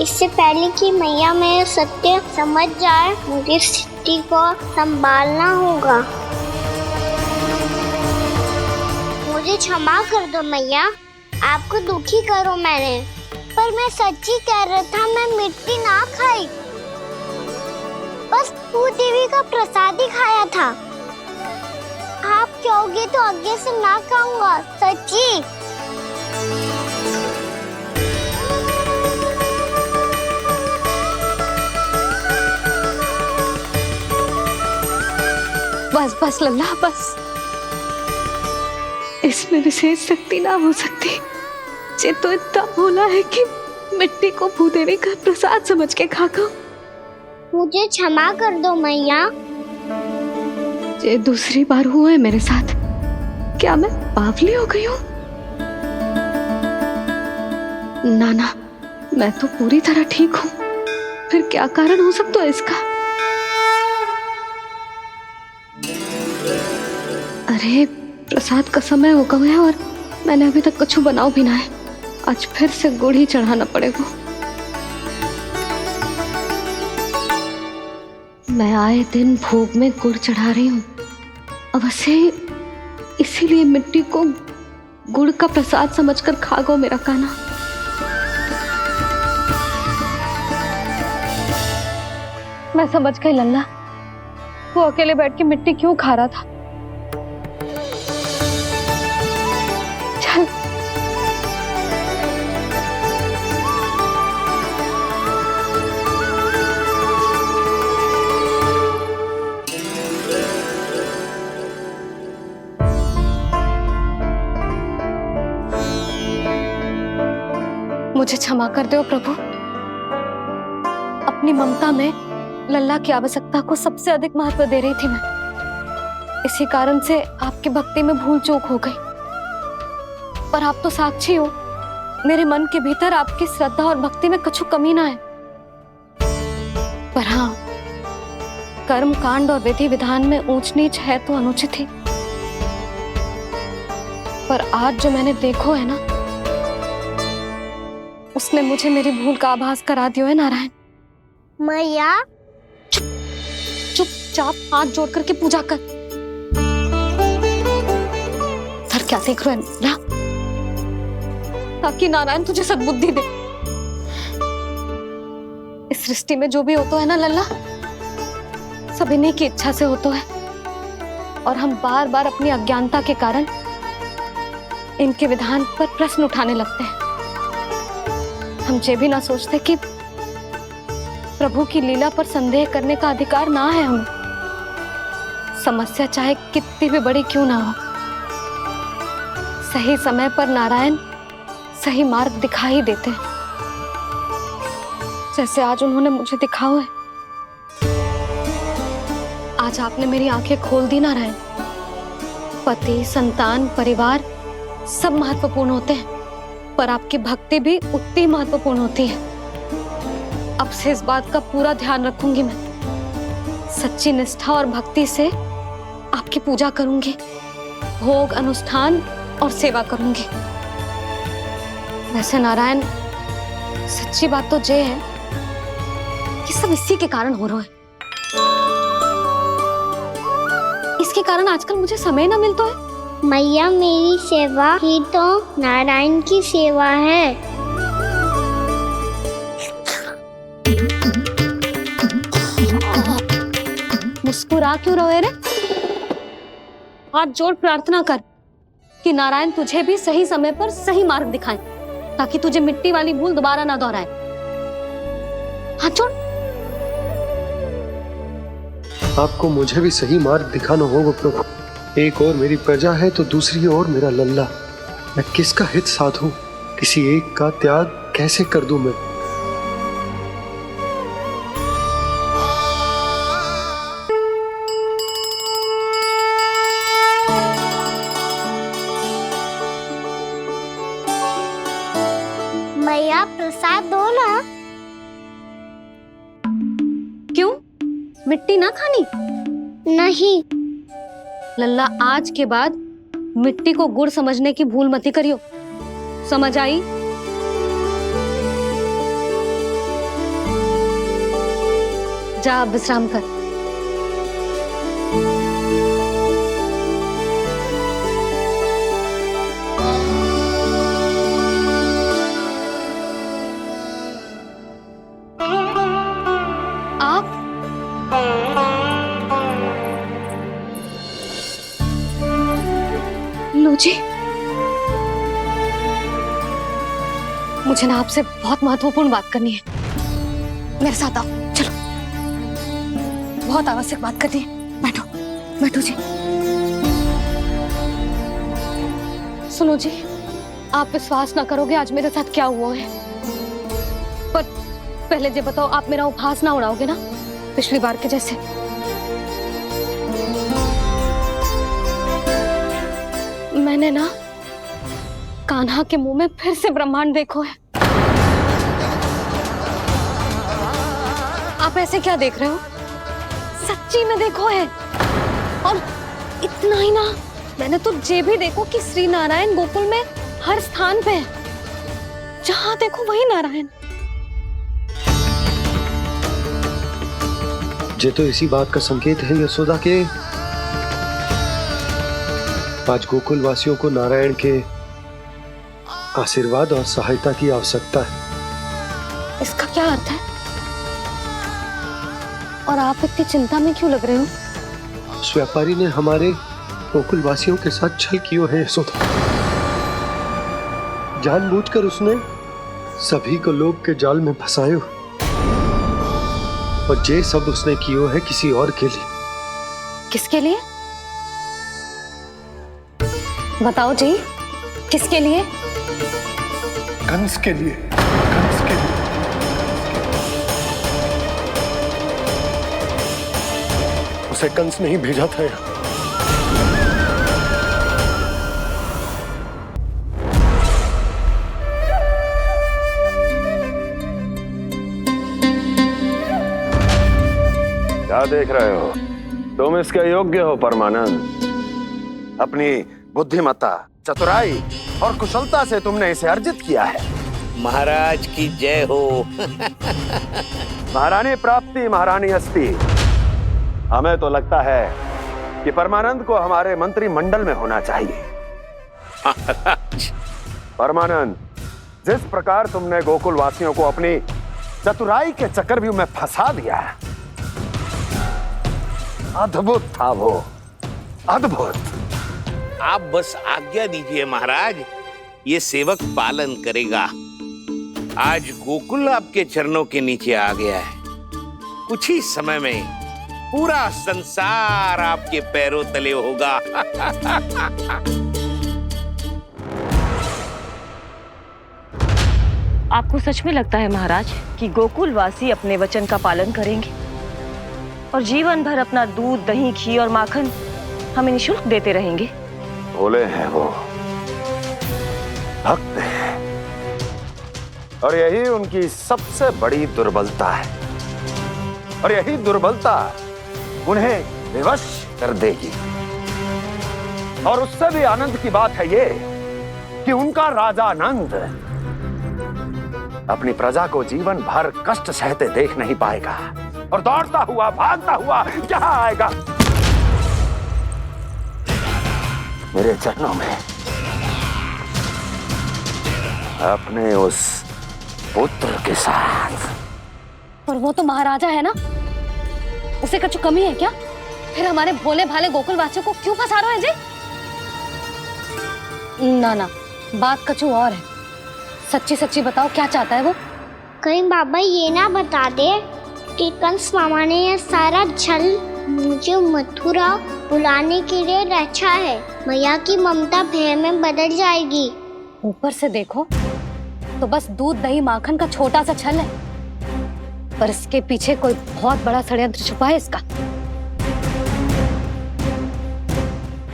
इससे पहले कि मैया मेरे सत्य समझ जाए, मुझे स्थिति को संभालना होगा। मुझे क्षमा कर दो मैया, आपको दुखी करो मैंने, पर मैं सच्ची कह रहा था, मैं मिट्टी ना खाई, बस भू देवी का प्रसाद ही खाया था। आप कहोगे तो आगे से ना खाऊंगा, सच्ची। बस बस लल्ला, बस। इसमें विशेष शक्ति ना हो सकती। ये तो इतना भोला है कि मिट्टी को भूदेवी का प्रसाद समझ के खा गया। मुझे क्षमा कर दो मैया। ये दूसरी बार हुआ है मेरे साथ। क्या मैं बावली हो गई हूँ? ना, मैं तो पूरी तरह ठीक हूँ। फिर क्या कारण हो सकता है इसका? अरे प्रसाद का समय हो गया है और मैंने अभी तक कुछ बनाओ भी ना है। आज फिर से गुड़ ही चढ़ाना पड़ेगा। मैं आए दिन भोग में गुड़ चढ़ा रही हूँ, अवश्य इसीलिए मिट्टी को गुड़ का प्रसाद समझकर खा गो मेरा कान्हा। मैं समझ गई लल्ला, वो अकेले बैठ के मिट्टी क्यों खा रहा था। चल मुझे क्षमा कर दो प्रभु। अपनी ममता में लल्ला की आवश्यकता को सबसे अधिक महत्व दे रही थी मैं। इसी कारण से आपकी भक्ति में भूल चूक हो गई। पर आप तो साक्षी हो, मेरे मन के भीतर आपकी श्रद्धा और भक्ति में कुछ कमी ना है। पर हाँ, कर्म कांड और विधि विधान में ऊंच नीच है तो अनुचित ही। पर आज जो मैंने देखो है ना, उसने मुझे मेरी भूल का आभास करा दियो है नारायण। मैया चुपचाप हाथ जोड़ करके पूजा कर। सर क्या देख रहे हैं ना, ताकि नारायण तुझे सद्बुद्धि दे। इस सृष्टि में जो भी होता है ना लल्ला, सब इन्हीं की इच्छा से होता है, और हम बार बार अपनी अज्ञानता के कारण इनके विधान पर प्रश्न उठाने लगते हैं। हम ये भी ना सोचते कि प्रभु की लीला पर संदेह करने का अधिकार ना है हमें। समस्या चाहे कितनी भी बड़ी क्यों ना हो, सही समय पर नारायण सही मार्ग दिखा ही देते हैं, जैसे आज उन्होंने मुझे दिखाओ है। आज आपने मेरी आंखें खोल दी नारायण। पति, संतान, परिवार सब महत्वपूर्ण होते हैं, पर आपकी भक्ति भी उतनी महत्वपूर्ण होती है। अब से इस बात का पूरा ध्यान रखूंगी मैं। सच्ची निष्ठा और भक्ति से आपकी पूजा करूंगी, भोग, अनुष्ठान और सेवा करूंगी। वैसे नारायण, सच्ची बात तो ये है कि सब इसी के कारण हो रहा है। इसके कारण आजकल मुझे समय ना मिलता है। मैया, मेरी सेवा ही तो नारायण की सेवा है। मुस्कुरा क्यों रहे रे? हाथ जोड़ प्रार्थना कर कि नारायण तुझे भी सही समय पर सही मार्ग दिखाएं, ताकि तुझे मिट्टी वाली भूल दोबारा ना दोहराए। हाथ जोड़। आपको मुझे भी सही मार्ग दिखाना होगा प्रभु। एक और मेरी प्रजा है तो दूसरी ओर मेरा लल्ला। मैं किसका हित साधूं, किसी एक का त्याग कैसे कर दूं मैं? मैया, प्रसाद दो ना। क्यों? मिट्टी ना खानी? नहीं। लल्ला, आज के बाद मिट्टी को गुड़ समझने की भूल मत करियो। समझ आई? जा विश्राम कर। आप लो जी, मुझे ना आपसे बहुत महत्वपूर्ण बात करनी है। मेरे साथ आओ, चलो। बहुत आवश्यक बात करनी है। बैठो, बैठो जी। सुनो जी, आप विश्वास ना करोगे आज मेरे साथ क्या हुआ है। पर पहले ये बताओ, आप मेरा उपहास ना उड़ाओगे ना, पिछली बार के जैसे? मैंने ना कान्हा के मुंह में फिर से ब्रह्मांड देखो है। आप ऐसे क्या देख रहे हो? सच्ची में देखो है। और इतना ही ना, मैंने तो ये भी देखो कि श्री नारायण गोकुल में हर स्थान पे है। जहां देखो वही नारायण। ये तो इसी बात का संकेत है यशोदा के आज गोकुल वासियों को नारायण के आशीर्वाद और सहायता की आवश्यकता है। इसका क्या अर्थ है? और आप इतनी चिंता में क्यों लग रहे हो? उस व्यापारी ने हमारे गोकुल वासियों के साथ छल किया है यशोदा। जानबूझकर उसने सभी को लोग के जाल में फंसायो, और ये सब उसने किया है किसी और के लिए। किसके लिए? बताओ जी, किसके लिए? कंस के लिए। कंस के लिए। उसे कंस नहीं भेजा था यहाँ। क्या देख रहे हो? तुम इसके योग्य हो परमानंद। अपनी बुद्धिमत्ता चतुराई और कुशलता से तुमने इसे अर्जित किया है। महाराज की जय हो। महारानी प्राप्ति महारानी अस्ति। हमें तो लगता है कि परमानंद को हमारे मंत्रिमंडल में होना चाहिए। परमानंद, जिस प्रकार तुमने गोकुल वासियों को अपनी चतुराई के चक्रव्यूह में फंसा दिया, अद्भुत था वो, अद्भुत। आप बस आज्ञा दीजिए महाराज, ये सेवक पालन करेगा। आज गोकुल आपके चरणों के नीचे आ गया है। कुछ ही समय में पूरा संसार आपके पैरों तले होगा। आपको सच में लगता है महाराज कि गोकुल वासी अपने वचन का पालन करेंगे और जीवन भर अपना दूध, दही, घी और माखन हमें निःशुल्क देते रहेंगे? भोले हैं वो, भक्त हैं, और यही उनकी सबसे बड़ी दुर्बलता है। और यही दुर्बलता उन्हें विवश कर देगी। और उससे भी आनंद की बात है ये कि उनका राजा आनंद अपनी प्रजा को जीवन भर कष्ट सहते देख नहीं पाएगा और दौड़ता हुआ, भागता हुआ यहाँ आएगा मेरे चरणों में, अपने उस पुत्र के साथ। पर वो तो महाराजा है ना, उसे कुछ कमी है क्या? फिर हमारे भोले भाले गोकुल वासियों को क्यों फंसा रहे हैं जी? ना ना, बात कुछ और है। सच्ची सच्ची बताओ, क्या चाहता है वो? कहीं बाबा ये ना बता दे कि कंस मामा ने यह सारा छल मुझे मथुरा बुलाने के लिए रचा है। मैया की ममता भय में बदल जाएगी। ऊपर से देखो तो बस दूध, दही, माखन का छोटा सा छल है, पर इसके पीछे कोई बहुत बड़ा षड्यंत्र छुपा है इसका।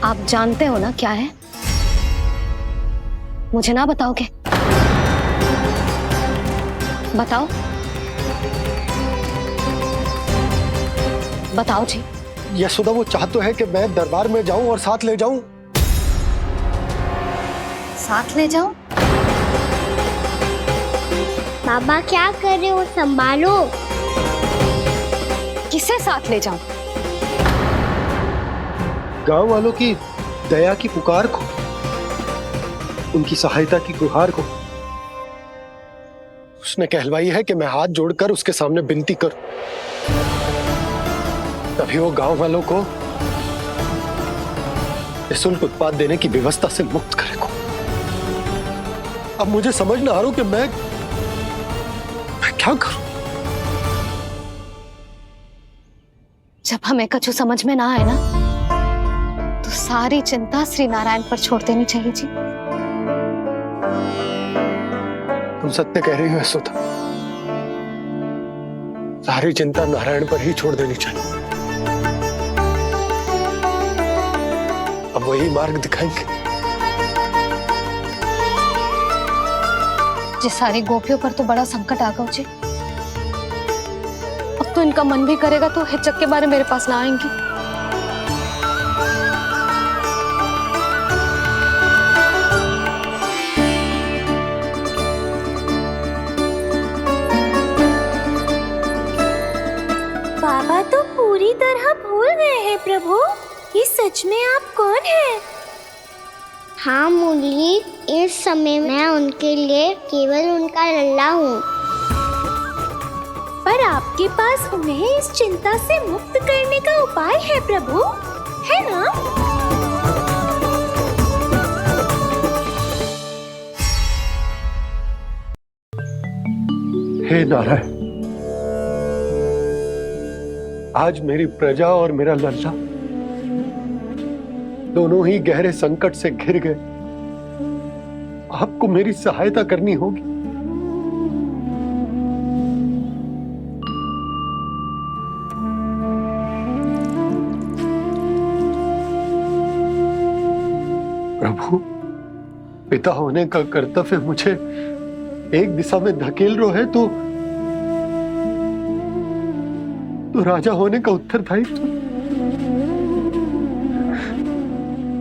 आप जानते हो ना क्या है? मुझे ना बताओगे? बताओ बताओ जी। यशोदा, वो चाह तो है कि मैं दरबार में जाऊं और साथ ले जाऊं। साथ ले जाऊं? बाबा क्या कर रहे हो, संभालो। किसे साथ ले जाऊं? गांव वालों की दया की पुकार को, उनकी सहायता की गुहार को। उसने कहलवाई है कि मैं हाथ जोड़कर उसके सामने विनती करूं, तभी वो गांव वालों को निःशुल्क उत्पाद देने की व्यवस्था से मुक्त करेगा। अब मुझे समझ ना आ रहा कि मैं क्या करूं। जब हमें कछु समझ में ना आए ना, तो सारी चिंता श्री नारायण पर छोड़ देनी चाहिए जी। तुम सत्य कह रही हो यशोदा, सारी चिंता नारायण पर ही छोड़ देनी चाहिए। अब वही मार्ग दिखाएंगे। जिस सारी गोपियों पर तो बड़ा संकट आ गया जी। अब तो इनका मन भी करेगा तो हिचक के बारे मेरे पास ना आएंगी। बाबा तो पूरी तरह भूल गए हैं प्रभु, ये सच में आप कौन हैं? हाँ मुरली, इस समय मैं उनके लिए केवल उनका लल्ला हूँ। पर आपके पास उन्हें इस चिंता से मुक्त करने का उपाय है प्रभु, है ना? हे नारायण, आज मेरी प्रजा और मेरा लल्ला दोनों ही गहरे संकट से घिर गए। आपको मेरी सहायता करनी होगी। प्रभु, पिता होने का कर्तव्य मुझे एक दिशा में धकेल रहा है तो राजा होने का उत्तरदायित्व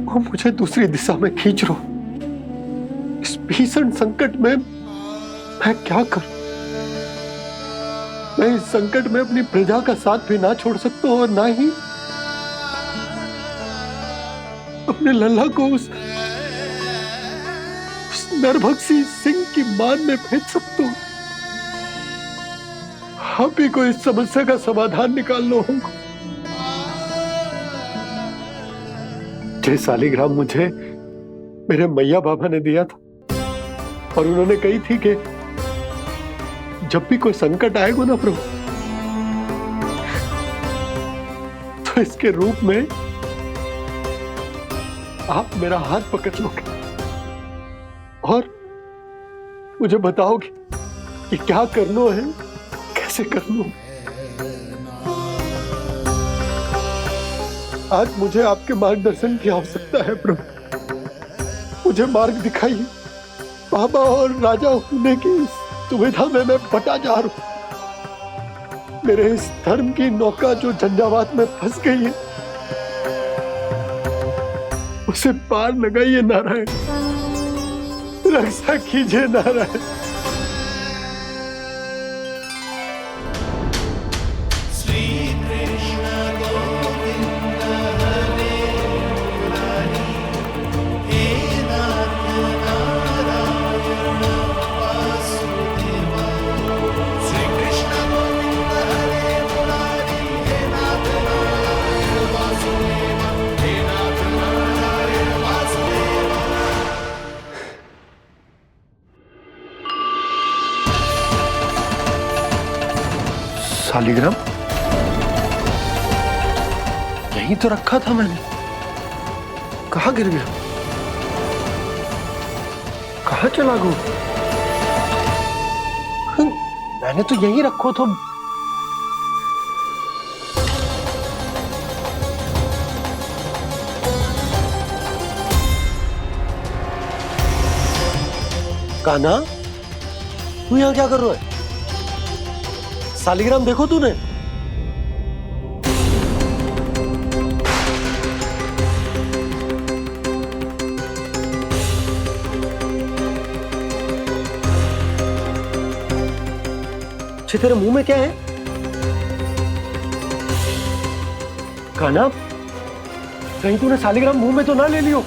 वो मुझे दूसरी दिशा में खींच रहा। भीषण संकट में मैं क्या करूं? मैं इस संकट में अपनी प्रजा का साथ भी ना छोड़ सकता हूं और ना ही अपने लल्ला को उस नरभक्षी सिंह की मान में भेज सकता हूं। आप ही को इस समस्या का समाधान निकालना होगा। जय सालिग्राम मुझे मेरे मैया बाबा ने दिया था और उन्होंने कही थी कि जब भी कोई संकट आएगा ना प्रभु, तो इसके रूप में आप मेरा हाथ पकड़ लोगे और मुझे बताओगे कि क्या करना है, कैसे करना है। आज मुझे आपके मार्गदर्शन की आवश्यकता है प्रभु। मुझे मार्ग दिखाइए। बाबा और राजा होने की इस दुविधा में मैं बटा जा रहा हूं। मेरे इस धर्म की नौका जो झंझावात में फंस गई है, उसे पार लगाइए नारायण, रक्षा कीजिए नारायण। सालिग्राम यहीं तो रखा था मैंने, कहाँ गिर गया, कहाँ चला गया? मैंने तो यहीं रखो तो। कान्हा, तू यहाँ क्या कर रहा है? सालिग्राम देखो तूने? अच्छे, तेरे मुंह में क्या है? कान्हा, कहीं तूने सालिग्राम मुंह में तो ना ले लियो?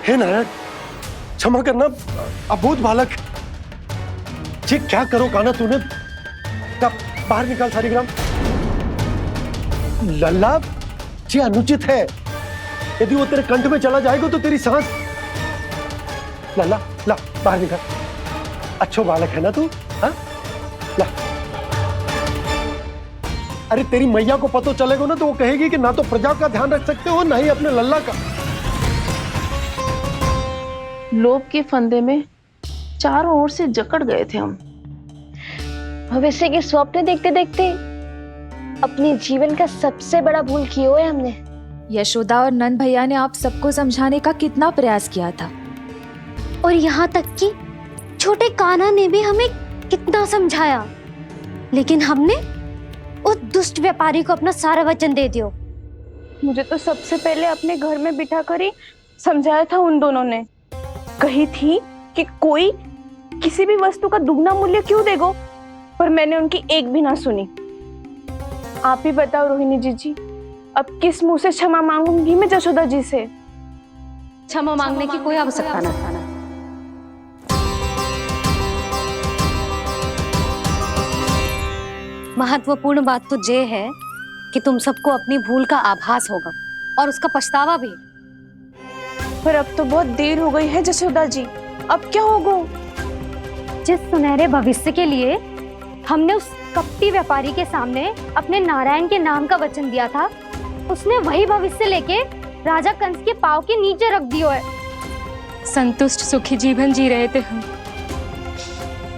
हे नारायण, क्षमा करना, अबोध बालक। जी क्या करो कान्हा तूने? कब बाहर निकाल सालिग्राम। लल्ला, जी अनुचित है। यदि वो तेरे कंठ में चला जाएगा तो तेरी सांस। लल्ला, ला बाहर निकाल। अच्छो बालक है ना तू? हाँ, ला। अरे तेरी मैया को पता चलेगा ना तो वो कहेगी कि ना तो प्रजा का ध्यान रख सकते हो, ना ही अपने लल्ला का। लोभ के फंदे में चारों ओर से जकड़ गए थे हम। भविष्य के स्वप्न देखते देखते अपने जीवन का सबसे बड़ा भूल किया है हमने। यशोदा और नंद भैया ने आप सबको समझाने का कितना प्रयास किया था, और यहाँ तक कि छोटे कान्हा ने भी हमें कितना समझाया, लेकिन हमने उस दुष्ट व्यापारी को अपना सारा वचन दे दिया। मुझे तो सबसे पहले अपने घर में बिठा कर ही समझाया था उन दोनों ने। कही थी कि कोई किसी भी वस्तु का दुगना मूल्य क्यों देगा, पर मैंने उनकी एक भी ना सुनी। आप ही बताओ रोहिणी जी, अब किस मुंह से क्षमा मांगूंगी मैं जशोदा जी से? क्षमा मांगने की कोई आवश्यकता न था। महत्वपूर्ण बात तो ये है कि तुम सबको अपनी भूल का आभास होगा और उसका पछतावा भी। पर अब तो बहुत देर हो गई है जशोदा जी, अब क्या होगा? जिस सुनहरे भविष्य के लिए हमने उस कपटी व्यापारी के सामने अपने नारायण के नाम का वचन दिया था, उसने वही भविष्य लेके राजा कंस के पांव के नीचे रख दिया है। संतुष्ट सुखी जीवन जी रहे थे हम।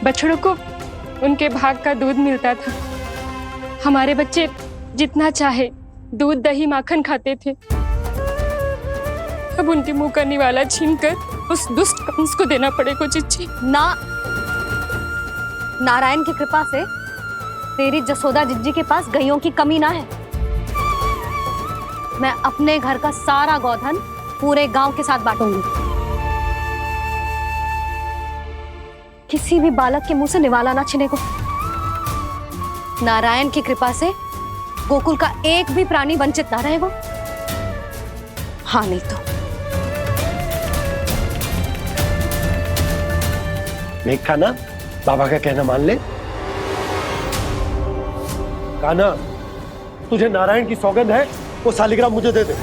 बछड़ों को उनके भाग का दूध मिलता था। हमारे बच्चे जितना चाहे दूध दही माखन खाते थे। अब उनके मुंह का निवाला छीनकर उस दुष्ट कंस को देना पड़ेगा चिच्ची। ना, नारायण की कृपा से तेरी जसोदा जिज्जी के पास गैयों की कमी ना है। मैं अपने घर का सारा गोधन पूरे गांव के साथ बांटूंगी। किसी भी बालक के मुंह से निवाला ना छिने को। नारायण की कृपा से गोकुल का एक भी प्राणी वंचित ना रहेगा। हाँ नहीं तो देख कान्हा, बाबा का कहना मान ले। कान्हा, तुझे नारायण की सौगंध है, वो शालिग्राम मुझे दे दे।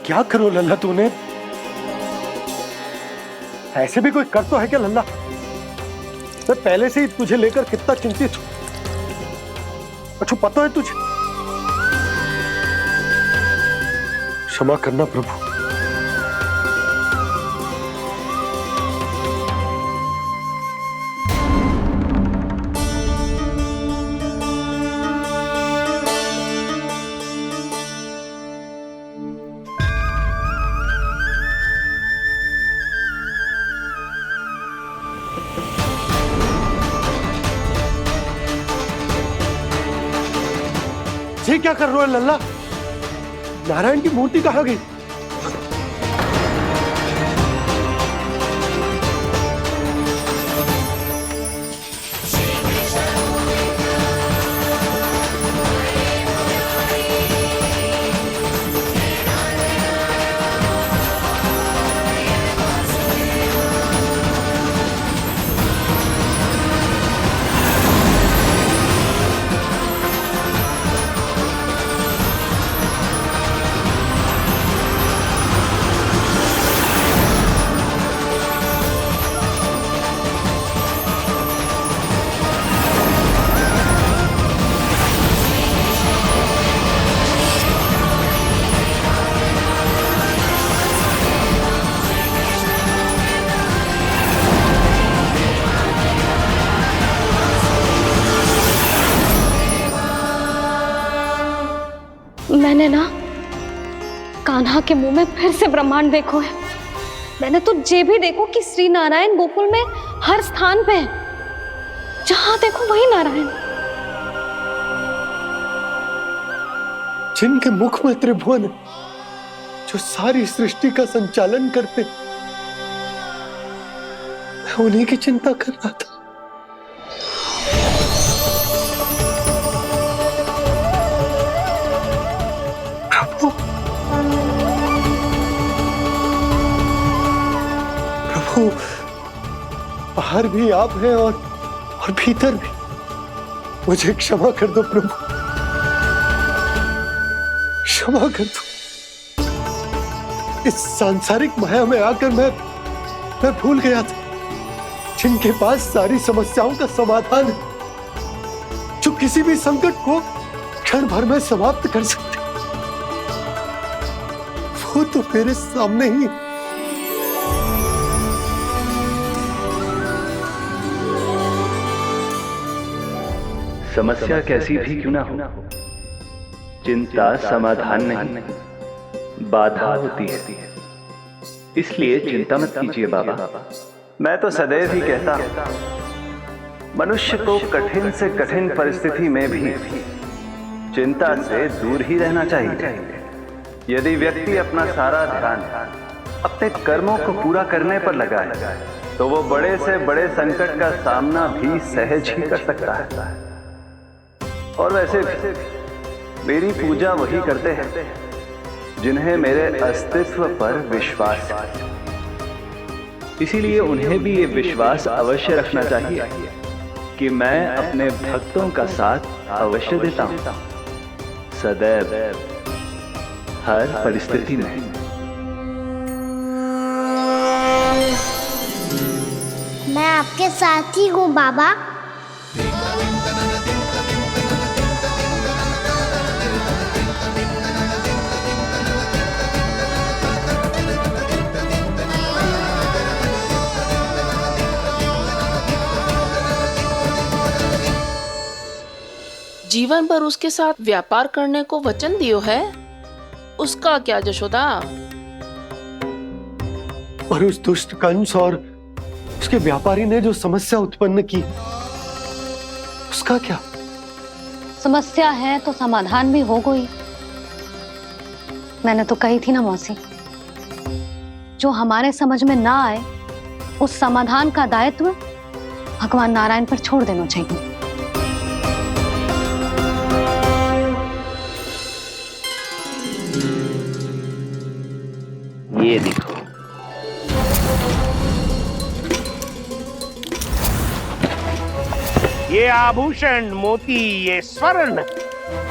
क्या करो लल्ला तूने? ऐसे भी कोई कर तो है क्या लल्ला? मैं पहले से ही तुझे लेकर कितना चिंतित हूं। अच्छा पता है तुझे? क्षमा करना प्रभु। ये क्या कर रहे हो लल्ला? नारायण की मूर्ति कहाँ गई? मैंने ना कान्हा के मुंह में फिर से ब्रह्मांड देखो है। मैंने तो ये भी देखो कि श्री नारायण गोकुल में हर स्थान पे है। जहां देखो वही नारायण। जिनके मुख में त्रिभुवन है, जो सारी सृष्टि का संचालन करते, मैं उन्हीं की चिंता कर रहा था। प्रभु, बाहर भी आप हैं और भीतर भी। मुझे क्षमा कर दो प्रभु, क्षमा कर दो। इस सांसारिक माया में आकर मैं भूल गया था, जिनके पास सारी समस्याओं का समाधान है, जो किसी भी संकट को क्षण भर में समाप्त कर सकते, वो तो मेरे सामने ही। समस्या कैसी भी क्यों ना हो, चिंता समाधान नहीं, बाधा होती है। इसलिए चिंता मत कीजिए बाबा। मैं तो सदैव ही कहता हूं, मनुष्य को कठिन से कठिन परिस्थिति में भी चिंता से दूर ही रहना चाहिए। यदि व्यक्ति अपना सारा ध्यान अपने कर्मों को पूरा करने पर लगाए, तो वो बड़े से बड़े संकट का सामना भी सहज ही कर सकता है। और वैसे भी मेरी पूजा वही करते हैं जिन्हें मेरे अस्तित्व पर विश्वास है। इसीलिए उन्हें भी ये विश्वास अवश्य रखना चाहिए कि मैं अपने भक्तों का साथ अवश्य देता हूं, सदैव, हर परिस्थिति में। मैं आपके साथ ही हूँ बाबा। जीवन भर उसके साथ व्यापार करने को वचन दियो है, उसका क्या जशोदा? और उस दुष्ट कंस और उसके व्यापारी ने जो समस्या उत्पन्न की उसका क्या? समस्या है तो समाधान भी हो गई। मैंने तो कही थी ना मौसी, जो हमारे समझ में ना आए उस समाधान का दायित्व भगवान नारायण पर छोड़ देना चाहिए। ये देखो, ये आभूषण, मोती, ये स्वर्ण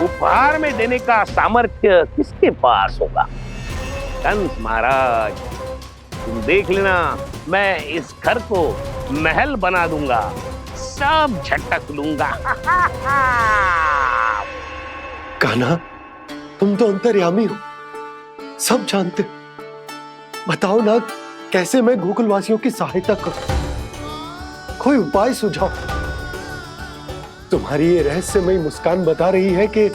उपहार में देने का सामर्थ्य किसके पास होगा? कंस महाराज, तुम देख लेना, मैं इस घर को महल बना दूंगा, सब झटक लूंगा। कान्हा, तुम तो अंतर्यामी हो, सब जानते। बताओ ना, कैसे मैं गोकुलवासियों की सहायता करूं? कोई उपाय सुझाओ। तुम्हारी ये रहस्यमयी मुस्कान बता रही है कि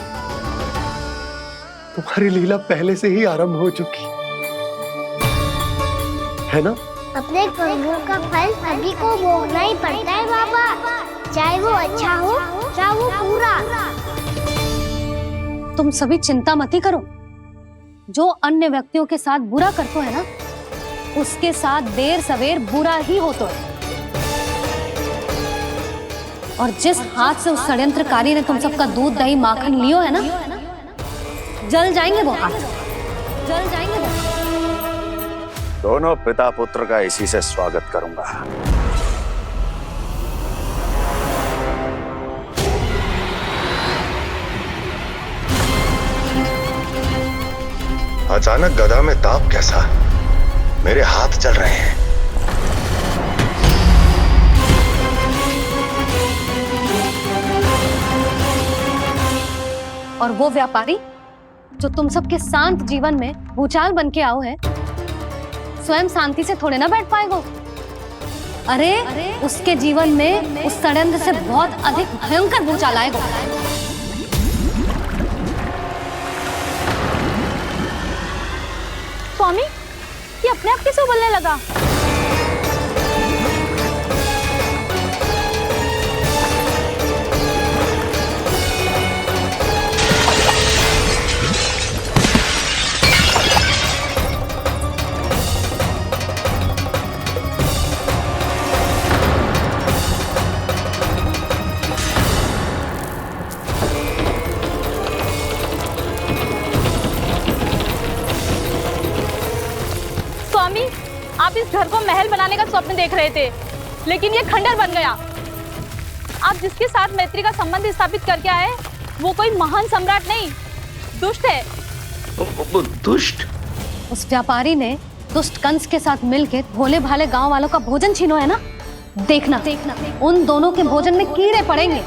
तुम्हारी लीला पहले से ही आरंभ हो चुकी है ना? अपने कर्मों का फल सभी को भोगना ही पड़ता है बाबा, चाहे वो अच्छा हो चाहे वो बुरा। तुम सभी चिंता मत ही करो। जो अन्य व्यक्तियों के साथ बुरा करते है ना, उसके साथ देर सवेर बुरा ही होता है। और जिस हाथ से उस षड्यंत्रकारी ने तुम सबका दूध दही माखन लियो है ना, जल जाएंगे वो हाथ, जल जाएंगे वो। दोनों पिता पुत्र का इसी से स्वागत करूंगा। अचानक गदा में ताप कैसा? मेरे हाथ चल रहे हैं। और वो व्यापारी जो तुम सबके शांत जीवन में भूचाल बन के आओ है, स्वयं शांति से थोड़े ना बैठ पाएगा। अरे उसके जीवन में उस षड्यंत्र से बहुत अधिक भयंकर भूचाल आएगा। स्वामी, ये अपने आप कैसे उबलने लगा? स्वामी, आप इस घर को महल बनाने का स्वप्न देख रहे थे, लेकिन ये खंडर बन गया। आप जिसके साथ मैत्री का संबंध स्थापित करके आए, वो कोई महान सम्राट नहीं, दुष्ट है। दुष्ट? उस व्यापारी ने दुष्ट कंस के साथ मिलकर भोले भाले गांव वालों का भोजन छीनो है ना, देखना उन दोनों के भोजन में कीड़े पड़ेंगे।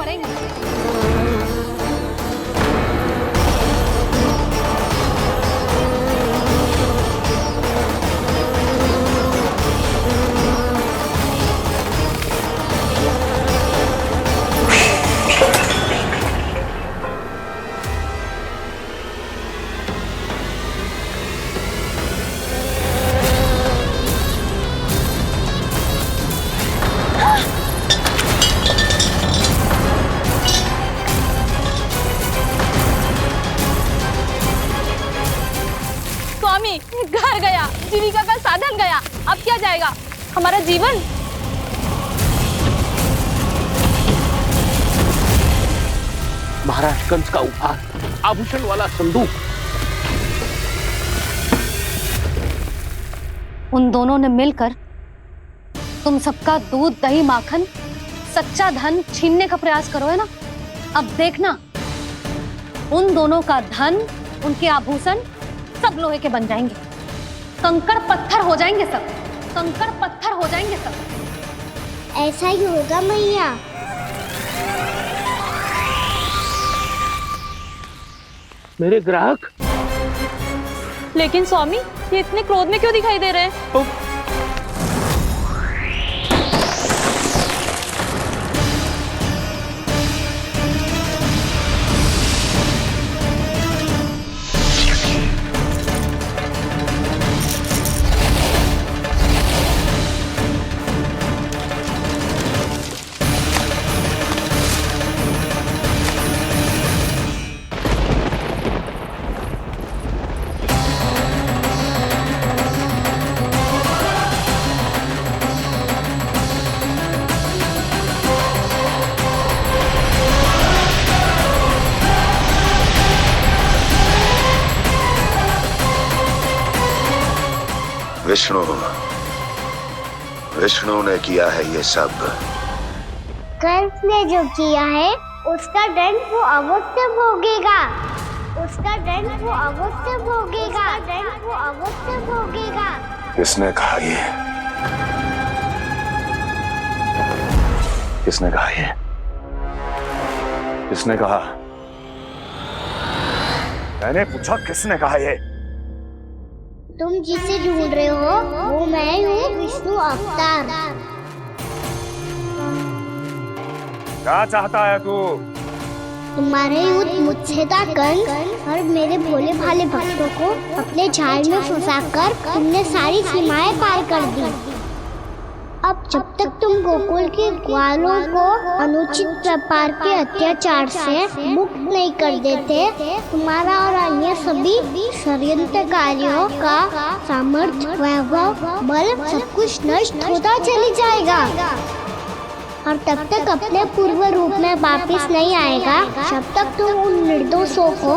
घर गया, जीविका का साधन गया, अब क्या जाएगा हमारा जीवन? महाराज कंस का उपहार, आभूषण वाला संदूक। उन दोनों ने मिलकर तुम सबका दूध दही माखन सच्चा धन छीनने का प्रयास करो है ना। अब देखना, उन दोनों का धन, उनके आभूषण सब लोहे के बन जाएंगे, कंकड़ पत्थर हो जाएंगे सब, कंकड़ पत्थर हो जाएंगे सब। ऐसा ही होगा मैया। मेरे ग्राहक? लेकिन स्वामी, ये इतने क्रोध में क्यों दिखाई दे रहे हैं? विष्णु ने किया है ये सब। कंस ने जो किया है उसका दंड वो अवश्य भोगेगा। उसका दंड वो अवश्य भोगेगा। दंड वो अवश्य भोगेगा। किसने कहा ये? किसने कहा ये? किसने कहा? मैंने पूछा किसने कहा ये? तुम जिसे ढूंढ रहे हो वो मैं हूँ, विष्णु अवतार। क्या चाहता है तू? तुम्हारे युद्ध मुझसे था कंस, और मेरे भोले भाले भक्तों को अपने जाल में फंसाकर तुमने सारी सीमाएं पार कर दी। अब जब तक तुम गोकुल के ग्वालों को अनुचित प्रकार के अत्याचार से मुक्त नहीं कर देते, तुम्हारा और अन्य सभी षड्यंत्रकारियों का सामर्थ्य, वैभव, बल सब कुछ नष्ट होता चली जाएगा। और तब तक अपने पूर्व रूप में वापस नहीं आएगा जब तक तुम उन निर्दोषों को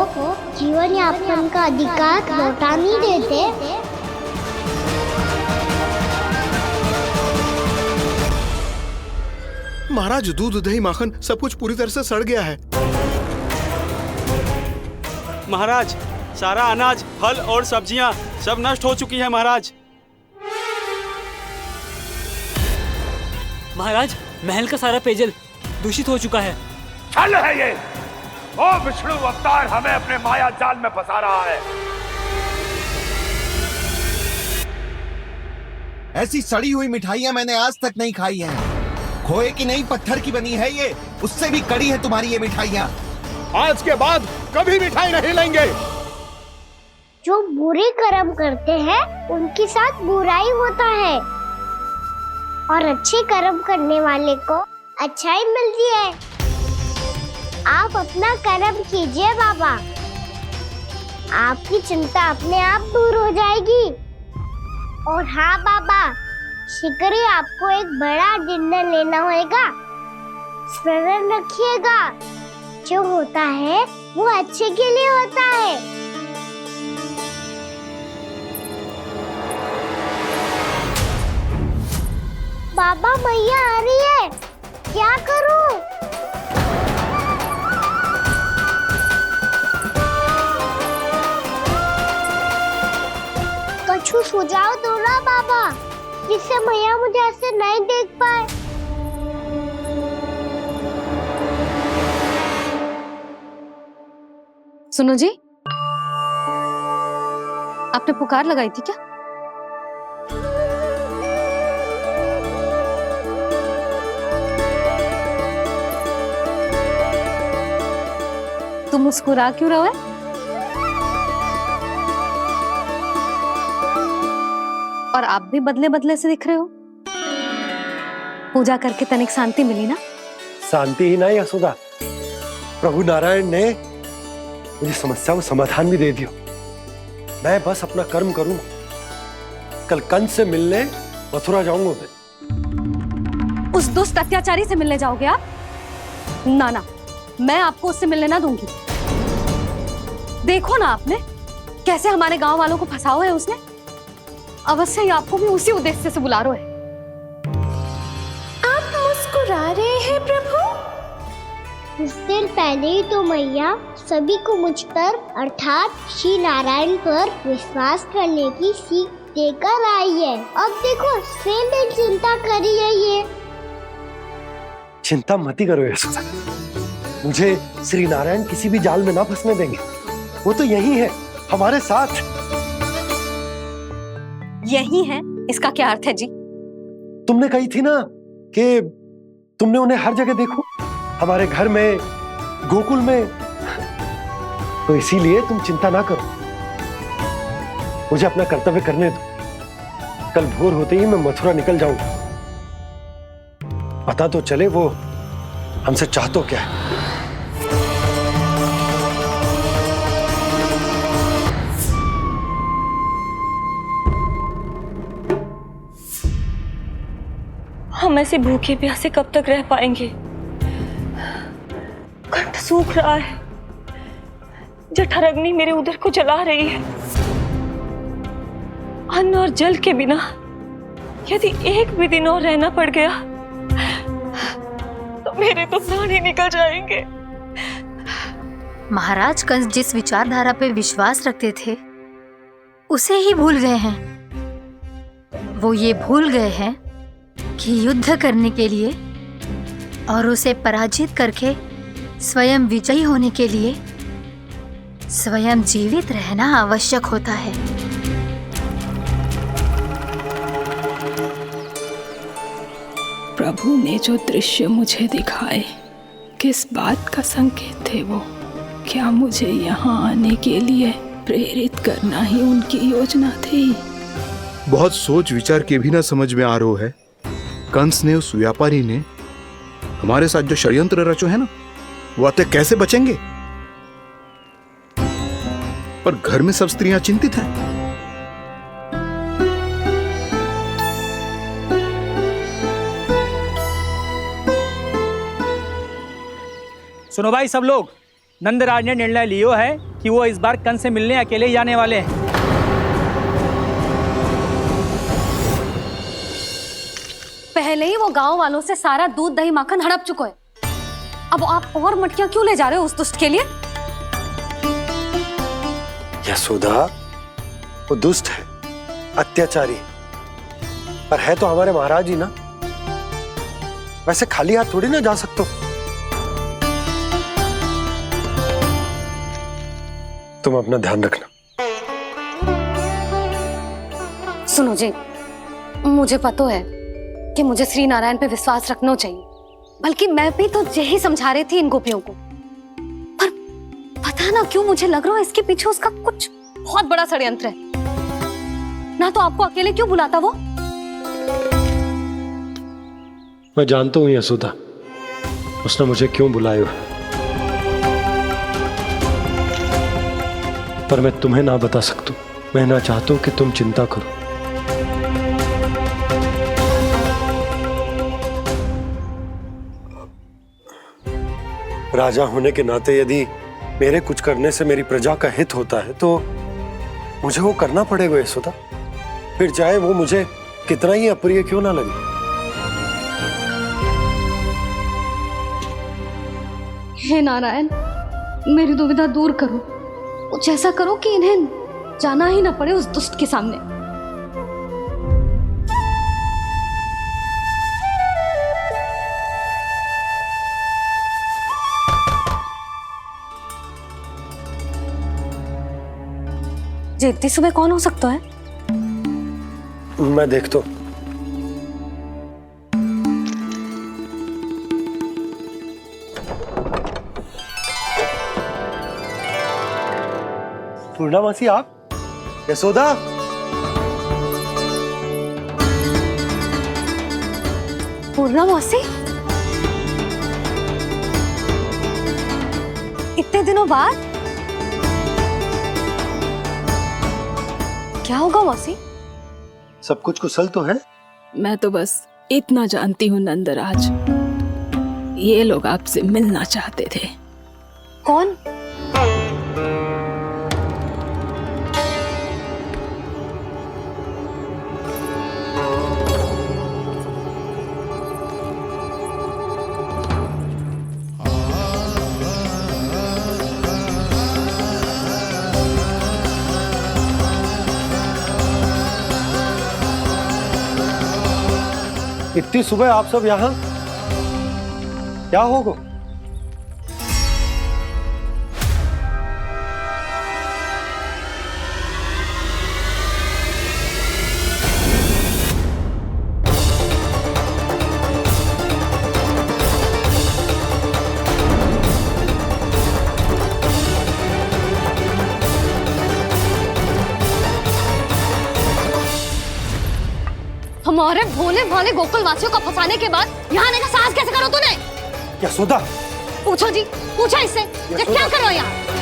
जीवन यापन का अधिकार लौटा नहीं देते। महाराज, दूध दही माखन सब कुछ पूरी तरह से सड़ गया है। महाराज, सारा अनाज, फल और सब्जियां सब नष्ट हो चुकी है महाराज। महाराज, महल का सारा पेयजल दूषित हो चुका है। छल है ये। ओ विष्णु अवतार हमें अपने माया जाल में फंसा रहा है। ऐसी सड़ी हुई मिठाइयां मैंने आज तक नहीं खाई हैं। खोए की नहीं, पत्थर की बनी है ये, उससे भी कड़ी है तुम्हारी ये मिठाइयां। आज के बाद कभी मिठाई नहीं लेंगे। जो बुरे कर्म करते हैं उनके साथ बुराई होता है, और अच्छे कर्म करने वाले को अच्छाई मिलती है। आप अपना कर्म कीजिए बाबा, आपकी चिंता अपने आप दूर हो जाएगी। और हाँ बाबा, शीघ्र ही आपको एक बड़ा डिनर लेना होगा। स्मरण रखिएगा, जो होता है वो अच्छे के लिए होता है। बाबा, मैया आ रही है, क्या करूं? कुछ सुझाव दो ना बाबा, जिससे मैया मुझे ऐसे नहीं देख पाए। सुनो जी, आपने पुकार लगाई थी क्या? तुम मुस्कुरा क्यों रहे हो? और आप भी बदले बदले से दिख रहे हो। पूजा करके तनिक शांति मिली ना? शांति ही नहीं यशोदा, प्रभु नारायण ने मुझे समस्या को समाधान भी दे दिया। मैं बस अपना कर्म करूं। कल कंस से मिलने मथुरा जाऊंगा मैं। उस दुष्ट अत्याचारी से मिलने जाओगे आप? ना ना, मैं आपको उससे मिलने ना दूंगी। देखो ना आपने कैसे हमारे गांव वालों को फंसाओ है उसने। अवश्य ही आपको भी उसी उद्देश्य से बुला रहा है। आप मुस्कुरा रहे हैं प्रभु? कुछ देर पहले ही तो मैया सभी को मुझ पर अर्थात श्री नारायण पर विश्वास करने की सीख देकर आई है। अब देखो स्वयं चिंता करी है ये। चिंता मत करो यशोदा, मुझे श्री नारायण किसी भी जाल में ना फंसने देंगे। वो तो यही है हमारे साथ। यही है, इसका क्या अर्थ है जी? तुमने कही थी ना कि तुमने उन्हें हर जगह देखो, हमारे घर में, गोकुल में। तो इसीलिए तुम चिंता ना करो, मुझे अपना कर्तव्य करने दो। कल भोर होते ही मैं मथुरा निकल जाऊंगा। पता तो चले वो हमसे चाहतो क्या है। हम ऐसे भूखे प्यासे कब तक रह पाएंगे? कंठ सूख रहा है, जठराग्नि मेरे उदर को जला रही है। अन्न और जल के बिना यदि एक भी दिन और रहना पड़ गया तो मेरे तो प्राण ही निकल जाएंगे। महाराज कंस जिस विचारधारा पे विश्वास रखते थे उसे ही भूल गए हैं। वो ये भूल गए हैं कि युद्ध करने के लिए और उसे पराजित करके स्वयं विजयी होने के लिए स्वयं जीवित रहना आवश्यक होता है। प्रभु ने जो दृश्य मुझे दिखाए किस बात का संकेत थे वो? क्या मुझे यहाँ आने के लिए प्रेरित करना ही उनकी योजना थी? बहुत सोच विचार के भी ना समझ में आ रहा है। कंस ने, उस व्यापारी ने हमारे साथ जो षड्यंत्र रचो है ना, वो आते कैसे बचेंगे? पर घर में सब स्त्रियां चिंतित हैं। सुनो भाई सब लोग, नंदराज ने निर्णय लियो है कि वो इस बार कंस से मिलने अकेले ही जाने वाले हैं। पहले ही वो गांव वालों से सारा दूध दही माखन हड़प चुका है। अब आप और मटकियां क्यों ले जा रहे हो उस दुष्ट के लिए? यशोदा, वो दुष्ट है, अत्याचारी, पर है तो हमारे महाराज ही ना। वैसे खाली हाथ थोड़ी ना जा सकते हो। तुम अपना ध्यान रखना। सुनो जी, मुझे पता है कि मुझे श्री नारायण पे विश्वास रखना चाहिए, बल्कि मैं भी तो यही समझा रही थी इन गोपियों को। पर पता ना क्यों मुझे लग रहा है इसके पीछे उसका कुछ बहुत बड़ा षड्यंत्र है। ना तो आपको अकेले क्यों बुलाता वो? मैं जानता हूं यशोदा, उसने मुझे क्यों बुलाया है, पर मैं तुम्हें ना बता सकता। मैं ना चाहता हूं कि तुम चिंता करो। राजा होने के नाते यदि मेरे कुछ करने से मेरी प्रजा का हित होता है तो मुझे वो करना पड़ेगा यशोदा, फिर चाहे वो मुझे कितना ही अप्रिय क्यों ना लगे। हे नारायण, मेरी दुविधा दूर करो। कुछ ऐसा करो कि इन्हें जाना ही ना पड़े उस दुष्ट के सामने। जी इतनी सुबह कौन हो सकता है? मैं देखता हूं। पूर्णामासी, आप? यशोदा, पूर्णामासी, इतने दिनों बाद? क्या होगा मौसी? सब कुछ कुशल तो है? मैं तो बस इतना जानती हूँ नंदराज, ये लोग आपसे मिलना चाहते थे। कौन? इतनी सुबह आप सब यहाँ? क्या होगा? हमारे भोले भाले गोकुल वासियों को फंसाने के बाद यहाँ आने का साहस कैसे करो तूने? यशोदा, पूछो जी, पूछो इससे, ये क्या करो यहाँ?